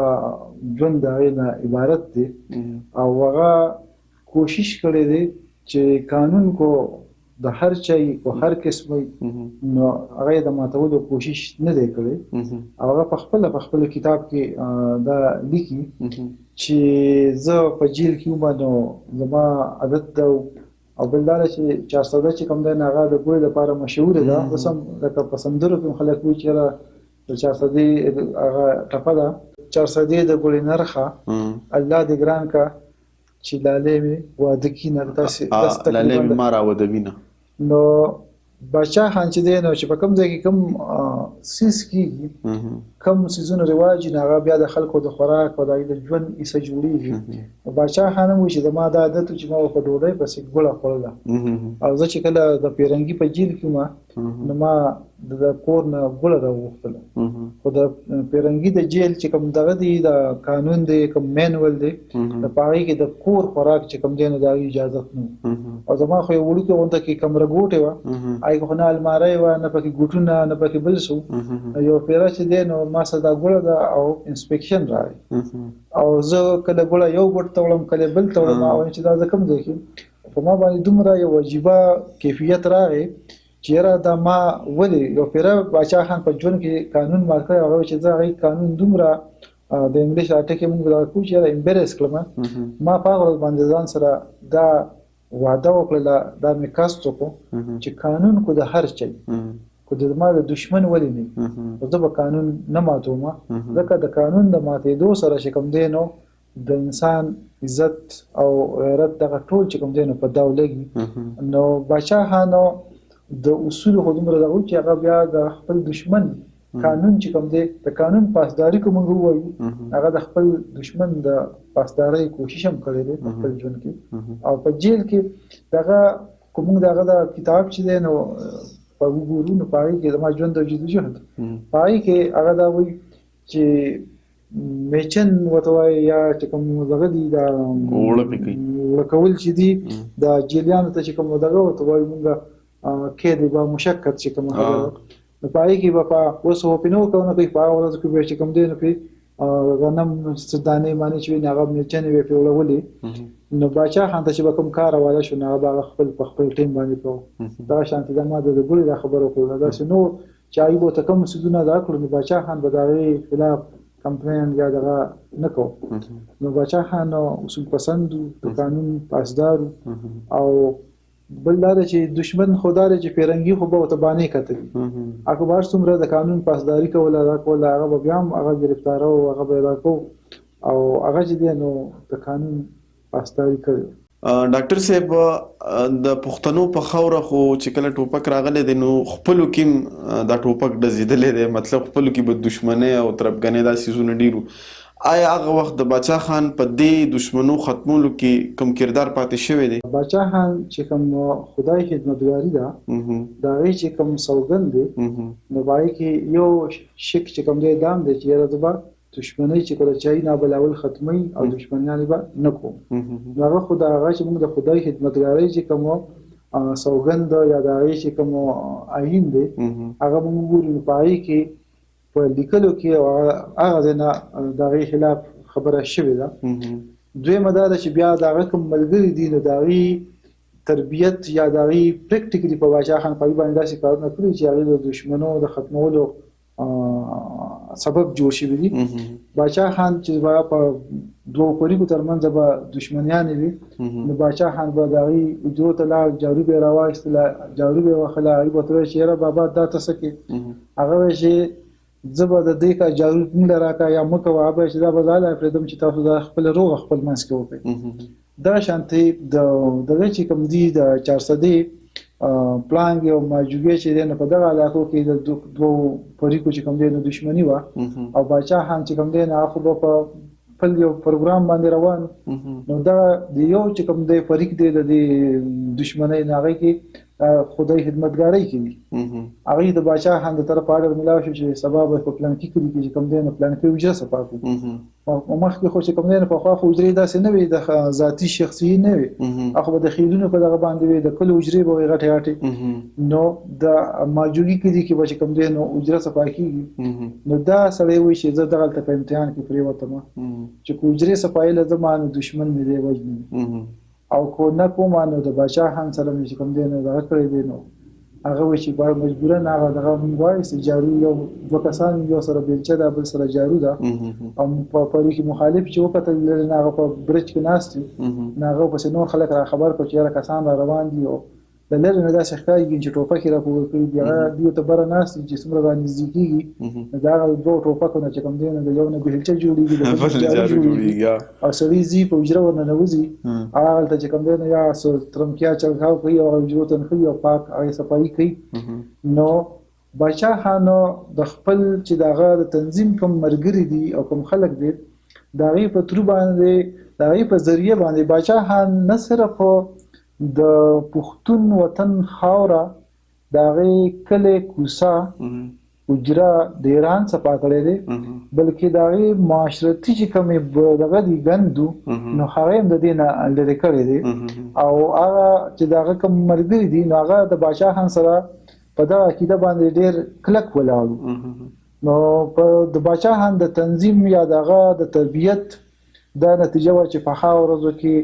ژوند دغه عبارت دی او هغه کوشش کړی دی چې قانون کو د هر چای او هر قسم نو هغه د ماتولو کوشش نه دی کړی هغه په خپل کتاب کې دا لیکي چې زه په جیل کې ومنو زما عادت او بل دا چې 400 چې کوم دی هغه د ګوي لپاره مشهور ده قسم د پسندرو کوم خلک وی چې 400 هغه ټپه ده 400 د ګوي نرخه الله دې ګران کا چې لاله می واده کې نه تاسو لاله می ما راودوینه نو باچا خان چې دی نو چې په کوم ځای کې کوم سیس کېږي کوم سیزونه رواج نه هغه بیا د خلکو د خوراک او د ژوند ایسه جوړېږي باچا خان هم وایي چې زما دا عادت چې ما په ډوډۍ پسې ګوله خوړله او زه چې کله د پیرنګي په جیل کې ما نو ما د کور نه ګوله راوغوښتله خو د پیرنګي د جیل چې کوم دغه دی د قانون دی کوم مینول دی د پاره کې د کور خوراک چې کوم دی نو د اجازه نه او زما خو یو وړوکی غونډه کې کمره ګوټه و آی خو نه الماری و نه پکې ګوټونه نه پکې بل څه یو پیرا چې دی نو ما صدا ګوله دا او انسپیکشن راغی او زه کله ګوله یو ګوټ تولم کله بل تولم او چې دا کوم دی کې په ما باندې دومره یو واجبہ کیفیت راغی چیرې دا ما ولې یو پیرا باچا خان په ژوند کې قانون مارکه هغه چې دا غي قانون دومره د انګلیش اټکه موږ دا کوم چې امبرس کړم ما په هغه باندې ځان سره دا وعده وکړه دا مې کاستو کو چې قانون کو د هر چي کو د ما د دشمن ولې نه زه به قانون نه ماتوم ځکه د قانون د ماتېدو سره چې کوم دی نو د انسان عزت او غیرت دغه ټول چې کوم دی نو په داولګي نو باچا خانو د اصول خو دومره دغه چې هغه بیا د خپل دشمن قانون چې کوم دی د قانون پاسداري کوم وایو هغه د خپل دشمن د پاسداري کوشش هم کړی دی په خپل ژوند کې او په جیل کې دغه کوم دغه د کتاب چې دی نو په وګورو نو پای کې د ما ژوند د جدوجہد پای کې هغه دا وایي چې میچن وتوای یا چې کوم دغه دی دا وړکول چې دی د جیلیانو ته چې کوم دغه وتوای مونږه کې دی با مشکل چې کوم خبره پای کې با اوس هو پینو کوونه په پای ورځ کې چې کوم دی نو په غنم ستدانې معنی چې نه غو میچن وی په ولولې نو باچا خان ته چې کوم کار واله شو نه با خپل ټیم باندې کو دا شانتي د ما د ګولې خبرو کوله دا نو چای بو ته کوم سودونه دا کړو نو باچا خان به دا خلاف کمپلین یا دغه نکو نو باچا خان اصول پسند د قانون پاسدار او بل دا چې دشمن خدای چې پیرنګي خو به وتبانی کتل اکبر څومره د قانون پاسداري کوله دا کوله هغه بیا هم هغه گرفتار او هغه پیدا کو او هغه چې دی نو د قانون پاسداري کوي ډاکټر صاحب د پښتنو په خوره خو چې کله ټوپک راغلی دی نو خپلو کې دا ټوپک ډزیدلی دی مطلب خپلو کې به دشمنۍ او تربګنۍ دا څیزونه ډېرو آیا هغه وخت د باچا خان په دې دشمنو ختمولو کې کوم کردار پاتې شوی دی باچا خان چې کوم خدای خدمتګاري ده دا غي چې کوم سوګند دی نو بای کې یو شک چې کوم دی دام دی چې راځبا دشمنی چې کله چای نه بلاول ختمي او دشمنیان به نکو هغه خدای هغه چې موږ د خدای خدمتګاري چې کوم سوګند یا دا غي چې کوم آئین دی هغه موږ ګورو پای کې په لیکلو کې هغه نه دغه خلاف خبره شوې ده دوی مدار چې بیا دغه کوم ملګری دي نو دغه تربیت یا دغه پریکټیکلی په واجه خان په باندې داسې کارونه کړی چې هغه د دشمنو د ختمولو سبب جوړ شي دي باچا خان چې په دوه پریکو ترمنځ به دشمنیان وي نو باچا خان به دغه اجرو ته لا جارو به راوښتل جارو به وخلا ایبه ته شیره بابا دا تاسو کې هغه چې زبر د دې کا جارو موږ راکا یا مکه وابه چې دا بزاله فریدم چې تاسو د خپل روغ خپل منځ کې وکړي دا شانتي د چې کوم دی د 400 پلان یو ماجوګي چې نه په دغه علاقو کې د دوه پریکو چې کوم دی د دشمنی و او باچا خان چې کوم دی نه خو په خپل یو پروګرام باندې روان نو دا د یو چې کوم دی فریق دی د دشمنی نه غي کې خدای خدمتګاري کوي هغه د باچا خان د طرف اړه ملاو شو چې سبب په پلان کې کړی چې کوم دی نه پلان کې وجه صفاکو او مخکې خو چې کوم دی په خوا خو اجري داسې نه وي د ذاتی شخصي نه وي اخو د خیلونو په دغه باندې وي د کل اجري به غټه غټه نو د ماجوګي کې چې به کوم دی نو اجره صفاکي نو دا سړی وي چې زه دغه په امتحان کې پری وته چې کو اجري صفایله زمانه دشمن مې دی وجني او کو نه کومه نو د باچا خان سره مې کوم دی نو دا کړی دی نو هغه و چې باید مجبوره نه هغه دغه موږ چې جارو یو دوه کسان یو سره بیلچه دا بل سره جارو ده او په پرې کې مخالف چې وکړل نه هغه په برج کې ناست نه هغه پس نو خلک را خبر کو چې کسان را روان دي او د لری نه داسې ښکاري چې ټوپک را پور کوي دی ته بر ناست چې څومره باندې نزدیکي دا دوه ټوپکونه چې کوم دی نه یو نه بیلچه جوړیږي د جارو جوړیږي او سړي زی په اجره ورنه نوځي هغه ته چې کوم دی نه یا ترمکیا چلخاو کوي او اجره ته خو یو پاک هغه صفائی کوي نو باچا خان د خپل چې دغه د تنظیم کوم مرګري دي او کوم خلک دي دغه په تر باندې دغه په ذریعہ باندې باچا خان نه صرف د پښتون وطن خاوره د هغې کلی کوڅه حجره د ایران څخه کړی دی بلکې د هغې معاشرتي چې کومې دغه دي ګندو نو هغه هم د دې نه لرې کړی دی او هغه چې د هغه کوم ملګري دي نو هغه د باچا خان سره په دغه عقیده باندې ډېر کلک ولاړو نو په د باچا خان د تنظیم یا دغه د تربیت دا نتیجه وه چې په هغه ورځو کې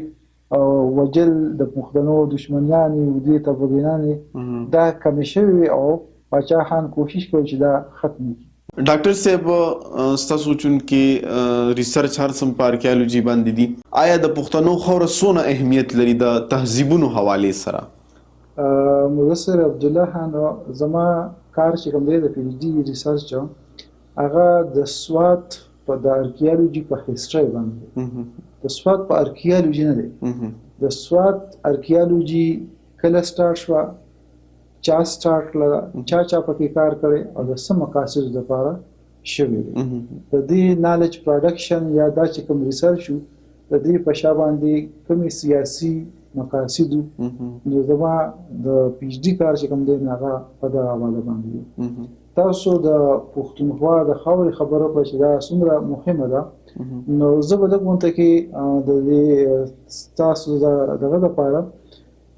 وجل د پښتنو دشمنیانې ودې تبدیلانې دا کمې شوې او باچا خان کوشش کوي چې دا ختم کړي. ډاکټر صاحب ستاسو چونکې ریسرچ هر څه په آرکیالوجي باندې دي آیا د پښتنو خاوره څونه اهمیت لري د تهذیبونو حوالې سره؟ مدثر عبدالله خان زما کار چې کوم دی د پی ایچ ډي ریسرچ هغه د سوات په د آرکیالوجي په هسټري باندې د سوات په آرکیالوجي نه دی د سوات آرکیالوجي کله سټارټ شوه چا سټارټ کړله چا پکې کار کړی او د څه مقاصدو لپاره شوی دی د دې نالج پروډکشن یا دا چې کوم ریسرچ شو د دې په شا باندې کومې سیاسي مقاصدو نو زما د پی ایچ ډي کار چې کوم دی هغه په دغه حواله باندې تاسو د پښتونخوا د خاورې خبره کړه چې دا څومره مهمه ده نو زه به لږ ورته کې د دې ستاسو دغه لپاره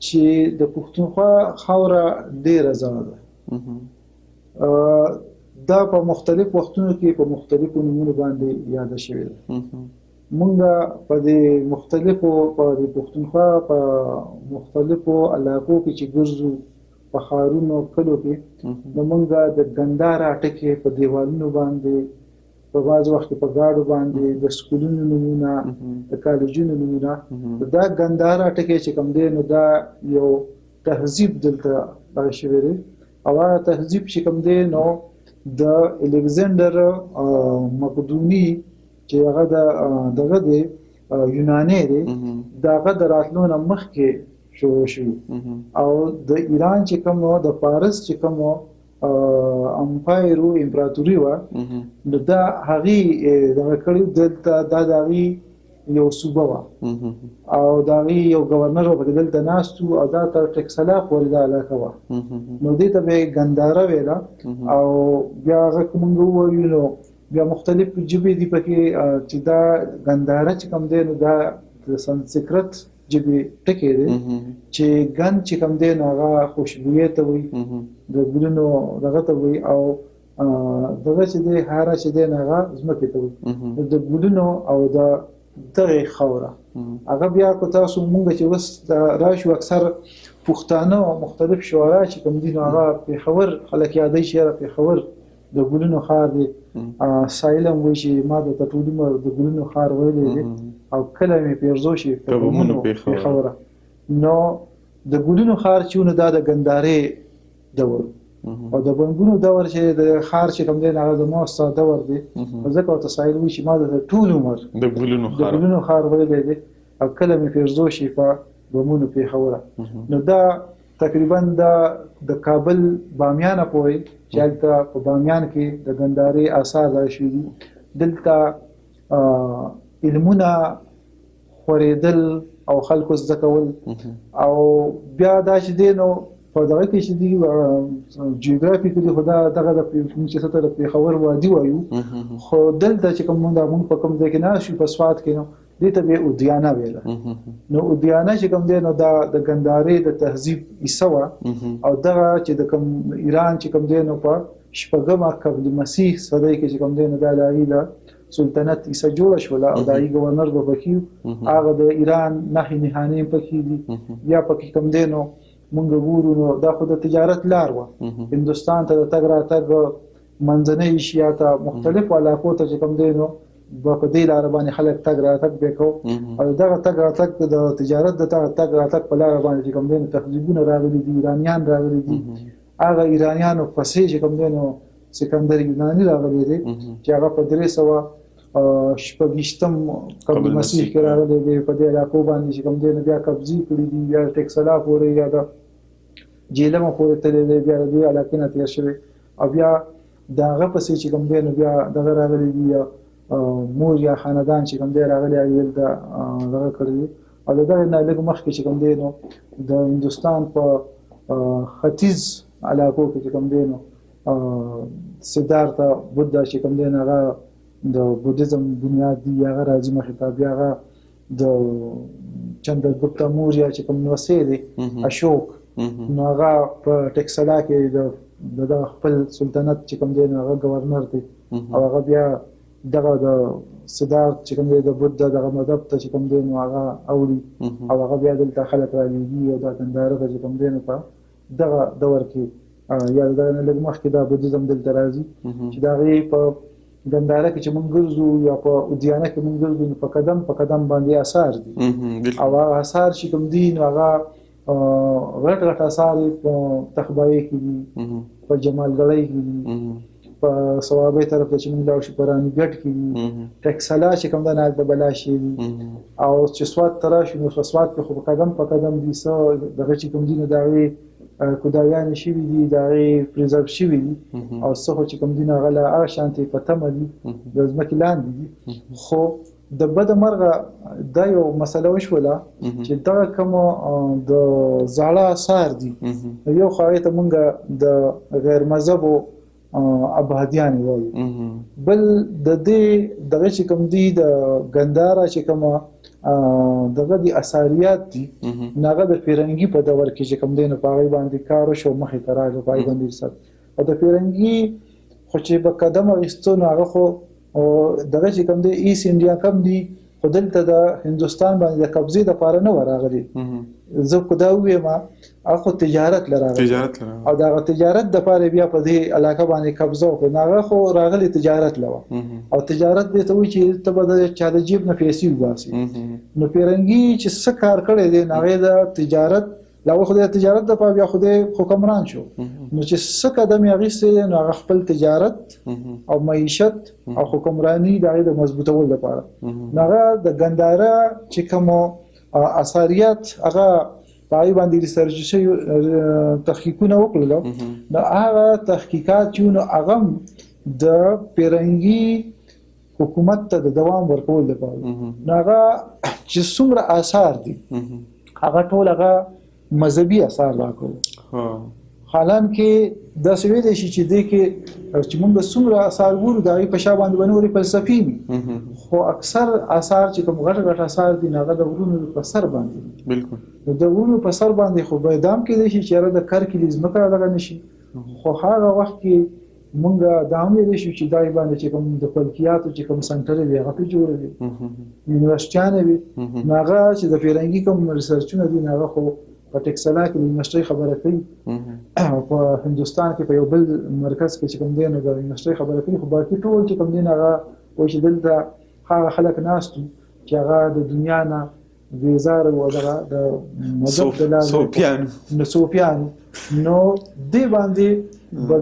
چې د پښتونخوا خاوره ډېره زړه ده دا په مختلف وختونو کې په مختلفو نومونو باندې یاده شوې ده مونږ په دې مختلفو په پښتونخوا په مختلفو علاقو کې چې ګرځو په ښارونو کلو کې نو مونږ د ګنداره ټکي په دیوالونو باندې په بعض وخت په گاډو باندې د سکولونو نمونه د کالجونو نمونه دا ګنداره ټکي چې کوم دی نو دا یو تهذیب دلته راغلی شوی دی او هغه تهذیب چې کوم دی نو د الکساندر مقدوني چې هغه دغه دی یوناني دی دغه د راتلو نه مخکې شروع شو او د ایران چې کوم د فارس چې کوم امپایر او امپراتوري و نو دا هغه دغه کړي دلته دا دغه یو صوبه و او دغه یو گورنر په دلته ناستو او دا تر ټکسلا پورې دا علاقه و نو دې ته به ګنداره ویلا او بیا هغه کوم وایو نو بیا مختلف جبې دي پکې چې دا ګنداره چې کوم دی نو دا د سنسکرت جبې ټکی دی چې ګن چې کوم دی نو هغه خوشبویه ته وي د ګلونو دغه ته وي او دغه چې دی هاره چې دی هغه ځمکې ته وي د ګلونو او د دغه خاوره هغه بیا کو تاسو مونږ چې وس راشو اکثر پښتانه او مختلف شعرا چې کوم دي نو هغه په خبر خلک یادې شي په خبر د ګلونو خار دی سایلم وی چې ما د ټولو مر د ګلونو خار ویلې دي او کله مې پیرزو شي په خبره نو د ګلونو خار چې نو د ګندارې دور او د بنګونو دور چې د خار چې کوم دی هغه د موسا دور دی ځکه او تسایل وی چې ما د ټولو مر د ګلونو خار ویلې دي او کله مې پیرزو شي په بمونو په خبره نو دا تقریبا د کابل بامیان پورې چې هلته په بامیان کې د ګندارې آثار راشي دلته علمونه خورېدل او خلکو زده کول او بیا دا چې دی نو په دغه کې چې دی جیوګرافیکلی خو دغه د چې څه ته د پېښور وادي وایو خو دلته چې کوم موږ په کوم ځای کې نه شو په سوات کې نو دې ته به اودیانه ویله نو اودیانه چې کوم دی نو دا د ګندارې د تهذیب ایسوه او دغه چې د کوم ایران چې کوم دی نو په شپږمه قبل مسیح صدۍ کې چې کوم دی نو دا د سلطنت ایسه جوړه شوله او دایي گورنر به پکې هغه د ایران نهي نهانې پکې دي یا پکې کوم دی نو مونږ ګورو نو دا خو د تجارت لار وه هندوستان ته د تګ راتګ منځنۍ ایشیا ته مختلفو علاقو ته چې کوم دی نو په دې لار باندې خلک تګ راتګ وکړو او دغه تګ راتګ د تجارت د تګ راتګ په لار باندې چې کوم دی تهذیبونه راغلي دي ایرانیان راغلي دي هغه ایرانیانو پسې چې کوم دی نو سکندر یوناني راغلی دی چې هغه په 326 قبل مسیح کې راغلی دی په دې علاقو باندې چې کوم دی نو بیا قبضې کړي دي یا ټکسلا پورې یا د جیلم پورې تللی دی بیا د دې علاقې نه تېر شوی او بیا د هغه پسې چې کوم دی نو بیا دغه راغلی دي مور یا خاندان چې کوم دی راغلی ایل دغه کړی دی او دغه نه لږ مخکې چې کوم دی نو د هندوستان په ختیځ علاقو کې چې کوم دی نو سدارتا بودا چې کوم دی هغه د بودیزم بنیاد دی هغه راځي مخې ته بیا هغه د چندرګپتا موریا چې کوم نوسې دی اشوک نو هغه په ټکسلا کې د خپل سلطنت چې کوم دی هغه گورنر دی او هغه بیا دغه د سدارت چې کوم دی د بودا دغه مذهب ته چې کوم دی نو هغه اوري او هغه بیا دلته خلک رالیږي او دا کندهار ته چې کوم دی نو په دغه دور کې یا دغه نه لږ مخکې دا بودیزم دلته راځي چې د هغې په ګندهاره کې چې مونږ ګرځو یا په اودیانه کې مونږ ګرځو نو په قدم باندې اثار دي او هغه اثار چې کوم دي نو هغه غټ اثار په تخبایي کې دي په جمالګړۍ کې دي په صوابۍ طرف ته چې مونږ لاړ شو په رانیګټ کې دي ټکسلا چې کوم د ناک د بلاشي دي او چې سوات ته راشو نو سوات کې خو په قدم دي څه دغه چې کوم دي نو د هغې کودایان شوي دي د هغې پریزرو شوي دي او څه خو چې کوم دي نو هغه له هغه شانتې په تمه دي د ځمکې لاندې دي خو د بده مرغه دا یو مسله وشوله چې دغه کوم د زاړه اثار دي یو خو هغې ته مونږ د غیر مذهبو ابادیان وایو بل د دې دغه چې کوم دي د ګندهاره چې کومه دغه د اثاریات دي هغه د پیرنګي په دور کې چې کوم دی نو په هغې باندې کار وشو مخې ته راغی په هغې باندې رسالت او د پیرنګي خو چې به قدم اخیستو نو هغه خو دغه چې کوم دی ایست انډیا کم دي خو دلته د هندوستان باندې د قبضې دپاره نه وه راغلي زه خو دا ووایم هغه خو تجارت له راغلی او د هغه تجارت دپاره بیا په دې علاقه باندې قبضه وکړو نو هغه خو راغلی تجارت له وه او تجارت دې ته وایي چې ته به د چا د جیب نه پیسې وباسي نو پیرنګي چې څه کار کړی دی نو هغې د تجارت لاول خو د تجارت دپاره بیا خو د حکمران شو نو چې څه قدم یې اخیستی دی نو هغه خپل تجارت او معیشت او حکمراني د هغې د مضبوطولو لپاره نو هغه د ګندهاره چې کومو اثاریات هغه په هغې باندې ریسرچ شوي تحقیقونه وکړلو نو هغه تحقیقات چې نو هغه د پیرنګي حکومت ته د دوام ورکولو لپاره نو هغه چې څومره آثار دي هغه ټول هغه مذهبي اثار راکړو حالانکې داسې ویلی شي چې دې کې چې موږ څومره اثار ګورو د هغې په شا باندې به نورې فلسفي وي خو اکثر اثار چې کوم غټ اثار دي هغه د غرونو په سر باندې بالکل د غرونو په سر باندې خو به دا هم کېدای شي چې یاره د کرکلي ځمکه دغه نه شي خو هغه وخت کې مونږ دا هم ویلی شو چې دا باندې چې کوم د فلکیاتو چې کوم سنټرې وي هغه پرې جوړه وي یونیورسټیانې وي نو هغه چې د پیرنګي کوم ریسرچونه دي نو هغه خو په ټکسلا کې د یونیورسټۍ خبره کوي او په هندوستان کې په یو بل مرکز کې چې کوم دی نو د یونیورسټۍ خبره کوي خو باقي ټول چې کوم دی نو هغه وایي چې دلته هغه خلک ناست وو چې هغه د دنیا نه بېزاره وو دغه د مذهب د لارې صوفیانو نو دې باندې به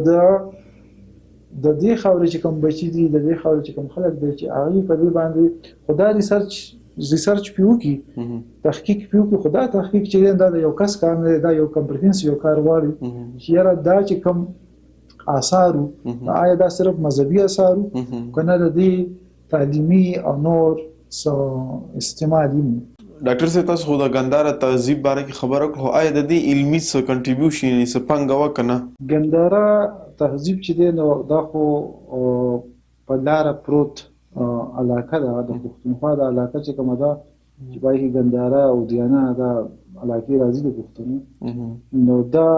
د دې خاورې چې کوم بچي دي د دې خاورې چې کوم خلک دی چې هغوی په دې باندې خو دا ریسرچ پې وکړي تحقیق پې وکړي خو دا تحقیق چې دی دا د یو کس کار نه دی دا یو کمپریهنسیو کار غواړي چې یاره دا چې کوم آثار وو آیا دا صرف مذهبي آثار وو که نه د دې تعلیمي او نور څه استعمال وي ډاکټر صاحب تاسو خو د ګندهاره تهذیب باره کې خبره کړو خو آیا د دې علمي څه کنټریبیوشن یعنې څه پانګه وه که نه ګندهاره تهذیب چې دی نو دا خو په لاره پروت علاقه ده د پښتونخوا د علاقه چې کومه ده چې په هغې کې ګندهاره او دیانه دا علاقې راځي د پښتنو نو دا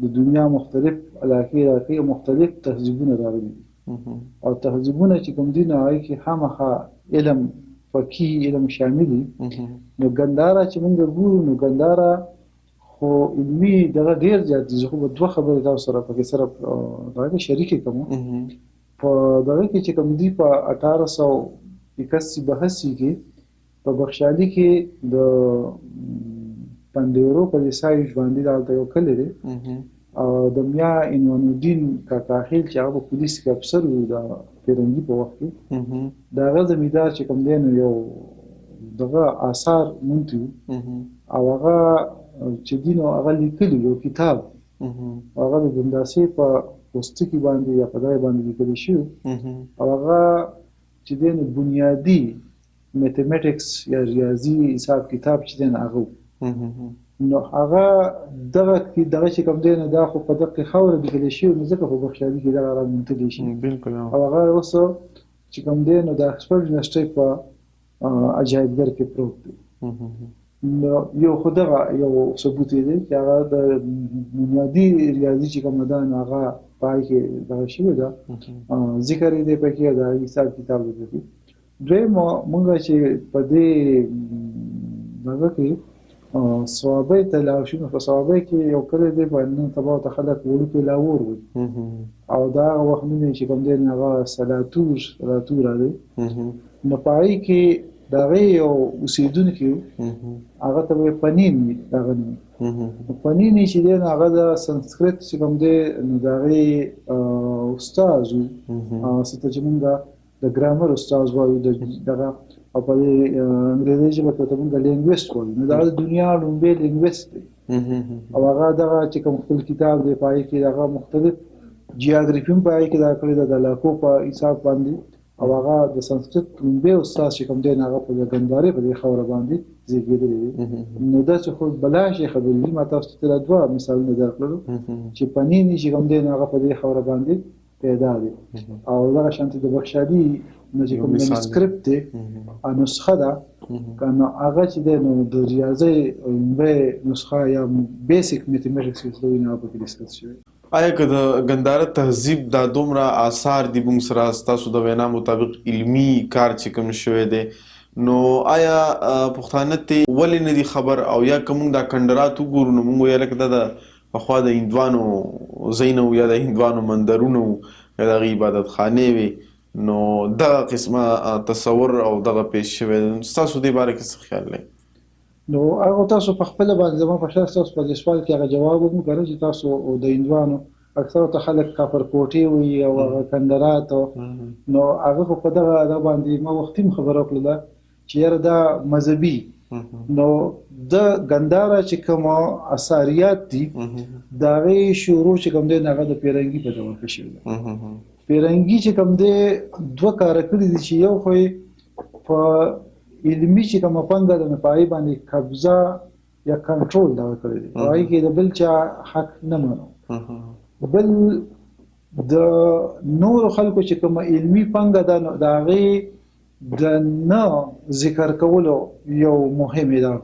د دنیا مختلف علاقې مختلف تهذیبونه راغلي دي او تهذیبونه چې کوم دي نو هغې کې خامخا علم فقهي علم شامل دي نو ګندهاره چې موږ ګورو نو ګندهاره خو علمي دغه ډېر زیات دي زه خو به دوه خبرې تاسو سره پکې سره دغه کې شریکې کوم په دغه کې چې کوم دي په 1881 کې په بخشالي کې د پندیرو په لیسای ژوندي دلته یو کلی دی او د میا انوانالدین کاکاخیل چې هغه په پولیس کې افسر و د پیرنګي په وخت کې د هغه زمیندار چې کوم دی نو یو دغه آثار مونتی او هغه چې دی نو هغه لیکلي یو کتاب هغه د ګنداسې په پوستکي باندې یا په ځای باندې لیکلی شوی او هغه چې دی نو بنیادي میتھمیټکس یا ریاضي حساب کتاب چې دی نو هغه نو هغه دغه چې کوم دی نه دا خو په دغه خاوره لیکلی شوي نو ځکه په بخشالي کې دغه رامنتلی شي بالکل او هغه اوس چې کوم دی نو د اکسفورډ یونیورسټۍ په عجایبګر کې پروت دی. نو یو خو دغه یو ثبوت یې دی چې هغه د بنیادي ریاضي چې کومه ده نو هغه په هغې کې دغه شوې ده ذکر یې دی پکې د هغې حساب کتاب دی پکې. دویم مونږ چې په دې دغه کې صوابۍ ته لاړ شو نو په صوابۍ کې یو کلی دی په نن سبا ته خلک وړوکی لاهور وایي او دا هغه وختونه چې کوم دی هغه سلاتور دی نو په هغې کې د هغې یو اوسېدونکي هغه ته به پنین وي دغه نوم پنین چې دی نو هغه د سنسکرت چې کوم دی نو د هغې استاذ و څه ته چې مونږ د ګرامر استاذ وایو دغه او په انګریزي ژبه کې ته مونږ لینګویسټ وایو نو دا د دنیا لومړی لینګویسټ دی او هغه دغه چې کوم خپل کتاب دی په هغې کې دغه مختلف جیاګرافي هم په هغې کې دا کړې ده د علاقو په حساب باندې او هغه د سنسکرت لومړی استاذ چې کوم دی هغه په ګندارې په دې خاوره باندې زیږېدلی دی نو داسې خو بلا شي خبرې دي ما تاسو ته دوه مثالونه درکړلو چې پنین چې کوم دی هغه په دې خاوره باندې پیدا دی او دغه شانتې د بخشالي نو چې کوم منسکرپټ دی نسخه ده نو هغه چې دی نو د ریاضۍ لومړۍ نسخه یا بیسیک میتھمیټکس چې دوی نه په کې ډسکس شوی. آیا که د ګنداره تهذیب دا دومره آثار دي موږ سره ستاسو د وینا مطابق علمي کار چې کوم شوی دی نو آیا پښتانه ته ولې نه دي خبر او یا که موږ دا کندرات وګورو نو موږ ویل که دا د پخوا د هندوانو ځای نه یا د هندوانو مندرونه یا د هغې عبادت خانې وې نو دغه قسمه تصور او دغه پیش شوی ستاسو دې باره کې څه خیال دی؟ نو هغه تاسو په خپله باندې زما په شخص تاسو په دې سوال کې هغه جواب وکړو که نه چې تاسو د هندوانو اکثره ته خلک کاپرکوټې وایي او هغه کندرات نو هغه خو په دغه باندې ما وختي هم خبره وکړله چې یاره دا مذهبي نو د ګنداره چې کوم اثاریات دي د هغې شروع چې کوم دی هغه د پیرنګي په ډول کې شوي ده. پیرنګي چې کوم دی دوه کاره کړي دي چې یو خو په علمي چې کومه پانګه ده نو په هغې باندې قبضه یا کنټرول دغه کړی دی په هغې کې د بل چا حق نه منو بل د نورو خلکو چې کومه علمي پانګه ده نو د هغې د نه ذکر کولو یو مهمه ده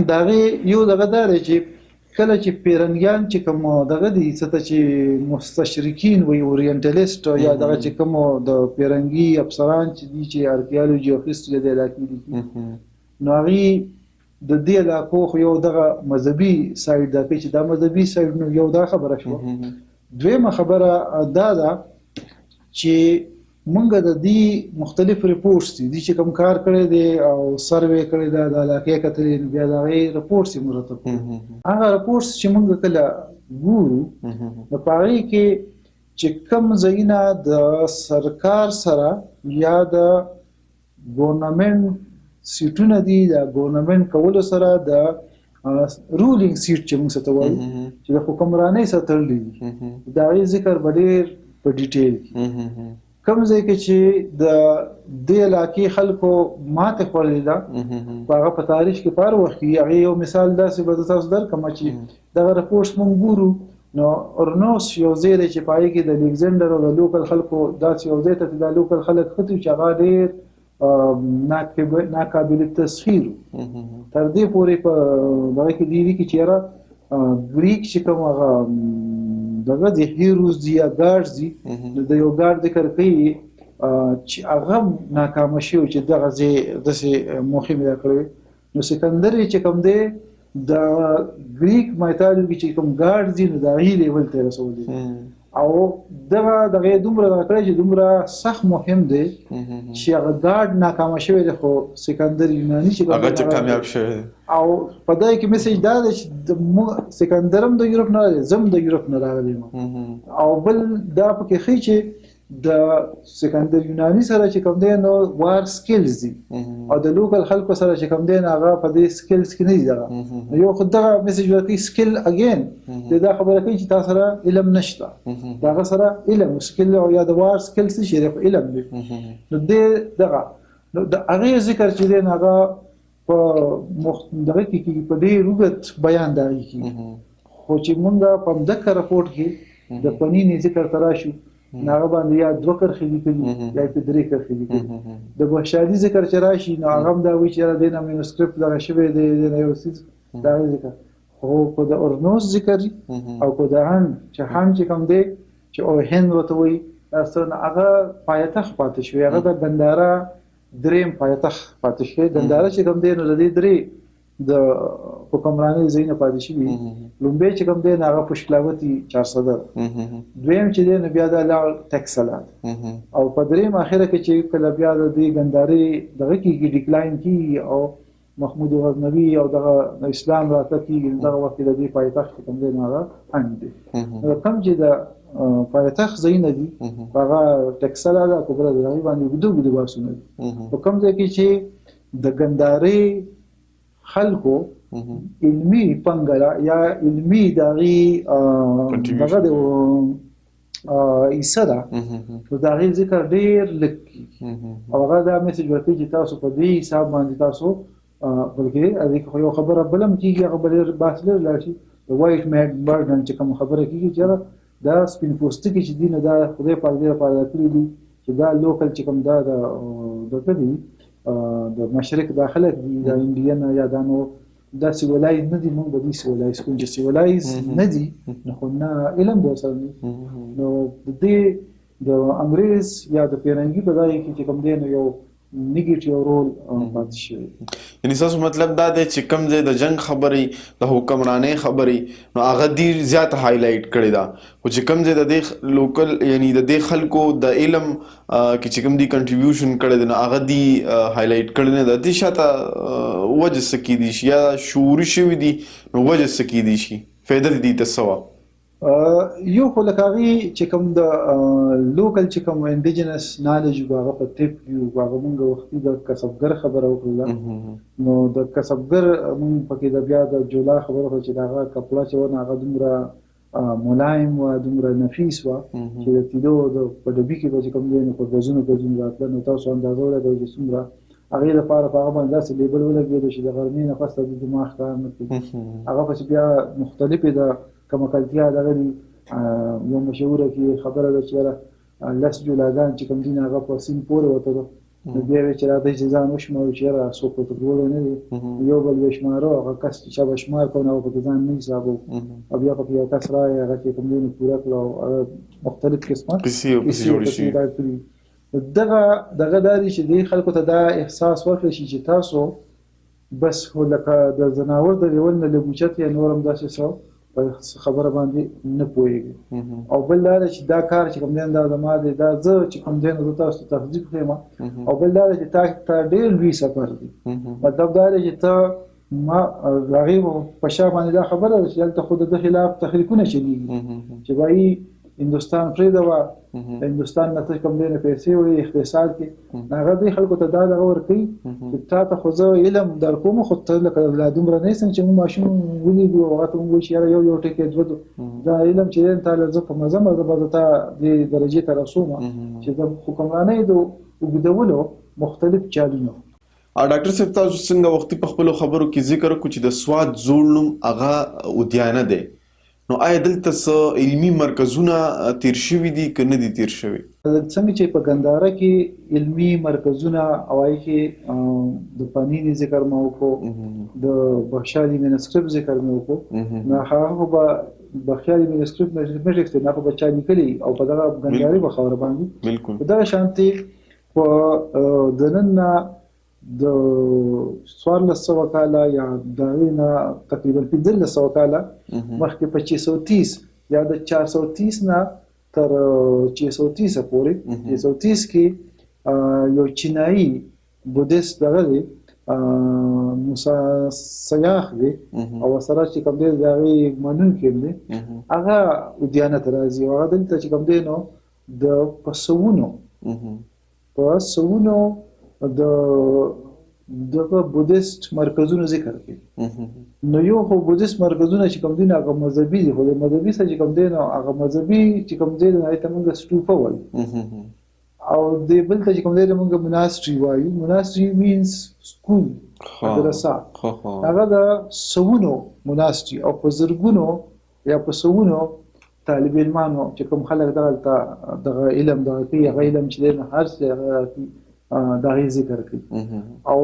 د هغې یو دغه دا دی چې کله چې پیرنګیان چې کوم دغه دي څه ته چې مستشرقین وایي اورینټلیسټ یا دغه چې کوم د پیرنګي افسران چې دي چې ارکیالوجي او هسټري د علاقې دي نو هغې د دې علاقو خو یو دغه مذهبي سایډ ده چې دا مذهبي سایډ نو یو دا خبره شوه. دویمه خبره دا ده چې مونږ د دې مختلف ریپورټس دي چې کوم کار کړی دی او سروې کړی ده د علاقې کتلې بیا د هغې ریپورټس یې مرتب کړي هغه ریپورټس چې مونږ کله ګورو نو په هغې کې چې کوم ځایونه د سرکار سره یا د ګورنمنټ سیټونه دي د ګورنمنټ کولو سره د رولینګ سیټ چې مونږ ته وایو چې د حکمرانۍ سره تړلي دي د هغې ذکر به ډېر په ډیټیل کې کوم ځای کې چې د دې علاقې خلکو ماتې خوړلې ده په هغه په تاریخ کې په هر وخت کې هغې یو مثال داسې به زه تاسو درکړم چې دغه رپورټس مونږ ګورو نو اورنوس یو ځای دی چې په هغې کې د الیګزنډر او د لوکل خلکو داسې یو ځای ته چې دا لوکل خلک ښه دي چې هغه ډېر ناقابل تسخیر تر دې پورې په دغه کې دي چې یاره ګریک چې کوم هغه دغه د هیروز دي یا ګارډز دي نو د یو ګارډ ذکر کوي چې هغه ناکامه شوي چې دغه ځای داسې موخې مې دا کړی نو سکندر چې کوم دی د ګریک مایتالوجي چې کوم ګارډز دي نو د هغې لیول ته یې رسولی او دغه دومره دغه کړی چې دومره سخت مهم دی چې هغه ګارډ ناکامه شوی دی خو سکندر یوناني چې هغه چې کامیاب شوی دی او په دې کې میسج دا دی چې سکندر هم د یورپ نه راغلی زه هم د یورپ نه راغلی او بل دا پکې ښیي چې د سکندر یوناني سره چې کوم دی نو وار سکلز دي او د لوکل خلکو سره چې کوم دی نو هغه په دې سکلز کې نه دي دغه یو خو دغه میسج ورکوي سکل اګین دا خبره کوي چې تاسو سره علم نشته دغه سره علم سکل او یا د وار سکل څه شي علم دی نو دغه نو د هغې ذکر چې دی نو هغه په دغه کې په ډېر اوږد بیان دغه کې خو چې مونږ په دغه راپورټ کې د پنینې ذکر تر راشو هغه باندې یا 2 کرښې لیکلي یا 3 کرښې لیکلي د بشادي ذکر چې راشي نو هغه دا وی چې د مینوسکرپټ دغه شوی د یو سیس دا ذکر خو په د اورنوس ذکر او په د هن چې کوم دی چې او هند وته وي اصلا هغه پایتخ پاتې شوی هغه د ګندارا دریم پایتخ پاتې شوی ګندارا چې کوم دی نو د دې درې د حکمرانی زینه پاتې شوی لومبه چې کوم دی هغه پښکلاوتی 400 دویم چې دی بیا د لال ټکسلات او په دریم اخره کې چې کله بیا د دې ګنداري دغه کې ډیکلاین کی او محمود غزنوی او دغه اسلام راته کې دغه وخت د دې پایتخت کوم دی هغه اندي کوم چې د پایتخت زینه دي هغه ټکسلا دا کوبره د غي باندې ګډو واسونه په کوم ځای کې چې د ګنداري خلکو علمي پنګلا یا علمي دغه دغه د ایسره نو دا غي ذکر ډیر لکه او هغه دا میسج ورته چې تاسو په دې حساب باندې تاسو بلکې اځکه یو خبره بلم کیږي هغه بل باسل لاشي د وایټ مېډ برډن چې کوم خبره کیږي چې دا سپین پوسټ کې چې دینه دا خدای په دې لپاره کړی دي چې دا لوکل چې کوم دا د کدي د مشرق داخله دي د انډین یا دانو دا سیولای نه دي موږ د دې سیولای کوم چې سیولایز نه دي نو نه علم به سره نو د دې د انګريز یا د پیرنګي په ځای کې چې کوم دی نو یو نیگیټیو رول پاتې شي یعنی تاسو مطلب دا دی چې کوم ځای د جنگ خبري د حکمرانۍ خبري نو هغه ډیر زیات هایلایټ کړی دا او چې کوم ځای د لوکل یعنی د خلکو د علم کې چې کوم دی کنټریبیوشن کړی دی نو هغه دی هایلایټ کړی نه د دې شاته وجه سکی دي یا شعوري شوی دی نو وجه سکی دي شي فائدہ دي تاسو یو خو لکاغي چې کوم د لوکل چې کوم انډیجنس نالج هغه په ټیپ یو هغه موږ وختي د کسبګر خبره وکړه نو د کسبګر موږ پکې د بیا د جولا خبره چې دا کپلا چې ونه هغه دومره ملایم و دومره نفیس و چې د تیدو د په دبي کې به کوم دی په غوښنه راتل نو تاسو اندازه ولګوئ چې څومره هغه لپاره هغه باندې داسې لیبل ولګېد چې د غرمې نه پس د دماغ کار نه کوي هغه پس بیا مختلفه د کما کلتیا دغه یو مشهوره کې خبره ده چې لس جولاګان چې کوم دین هغه په سین پورې وته نو بیا چې راځي چې ځان وشمارو چې را سو په ټول نه یو بل وشمارو هغه کس چې وشمار کو نو په ځان نه حسابو او بیا په یو کس راځي هغه چې کوم دین پورا کړو مختلف قسمه دغه داري چې دی خلکو ته دا احساس ورکړي چې تاسو بس هلکه د زناور د ریول نه لګوچت یا نورم داسې څه خبره باندې نه پوهیږي او بل دا چې دا کار چې کوم دین دا زما دی دا زه چې کوم دین د تاسو تفصیل کوم او بل دا چې تاسو ډېر لوی سفر دی مطلب دا چې ته ما غریب په شا باندې دا خبره چې دلته خود د خلاف تحریکونه چلیږي چې وایي هندستان پرې دا هندستان نه کوم دینه پیسې او اقتصاد کې هغه د خلکو ته دا لغور کوي چې تاسو خو زه علم در کوم خو ته لکه لا دومره نه سم چې مو ماشوم ولي او هغه ته مو چې یو ټکی دوه دا علم چې تعالی زه په مزه د درجه ته رسومه چې د حکمرانۍ د وګدولو مختلف چالونه ډاکټر صاحب تاسو څنګه وخت په خپل خبرو کې ذکر وکړو چې د سواد زوړنوم هغه ودیانه ده نو آیا دلته څه علمي مرکزونه تیر شوي دي که نه دي تیر شوي څنګه چې په ګنداره کې علمي مرکزونه اوای کې د پانینی ذکر مو وکړو د بخشالي مینسکرپټ ذکر مو وکړو نو هغه به بخشالي مینسکرپټ مېټریکس نه په بچا لیکلي او په دغه ګنداري په خبره باندې بالکل دا شانتي په دننه د 1400 کاله یا دغه تقریبا 1500 کاله مخکې 2530 یا د 430 نه تر 630 پورې 630 کې یو چینایي بودیست دغه موسی سیاح دی او سره چې کوم دی دغه منون کې دی هغه ودیانت راځي او هغه دلته چې کوم دی نو د پسونو دغه بودیست مرکزونه ذکر کړي نو یو خو بودیست مرکزونه چې کوم دي هغه مذهبي دي خو د مذهبي څخه چې کوم دي نو هغه مذهبي چې کوم دي نه ته موږ سټوپه وایو او د بل ته چې کوم دي موږ مناسټري وایو مناسټري مینز سکول مدرسه هغه د سونو مناسټي او په زرګونو یا په سونو طالب علمانو چې کوم خلک دغه علم دغه کوي هغه علم چې نه هر څه دغه ذکر کوي او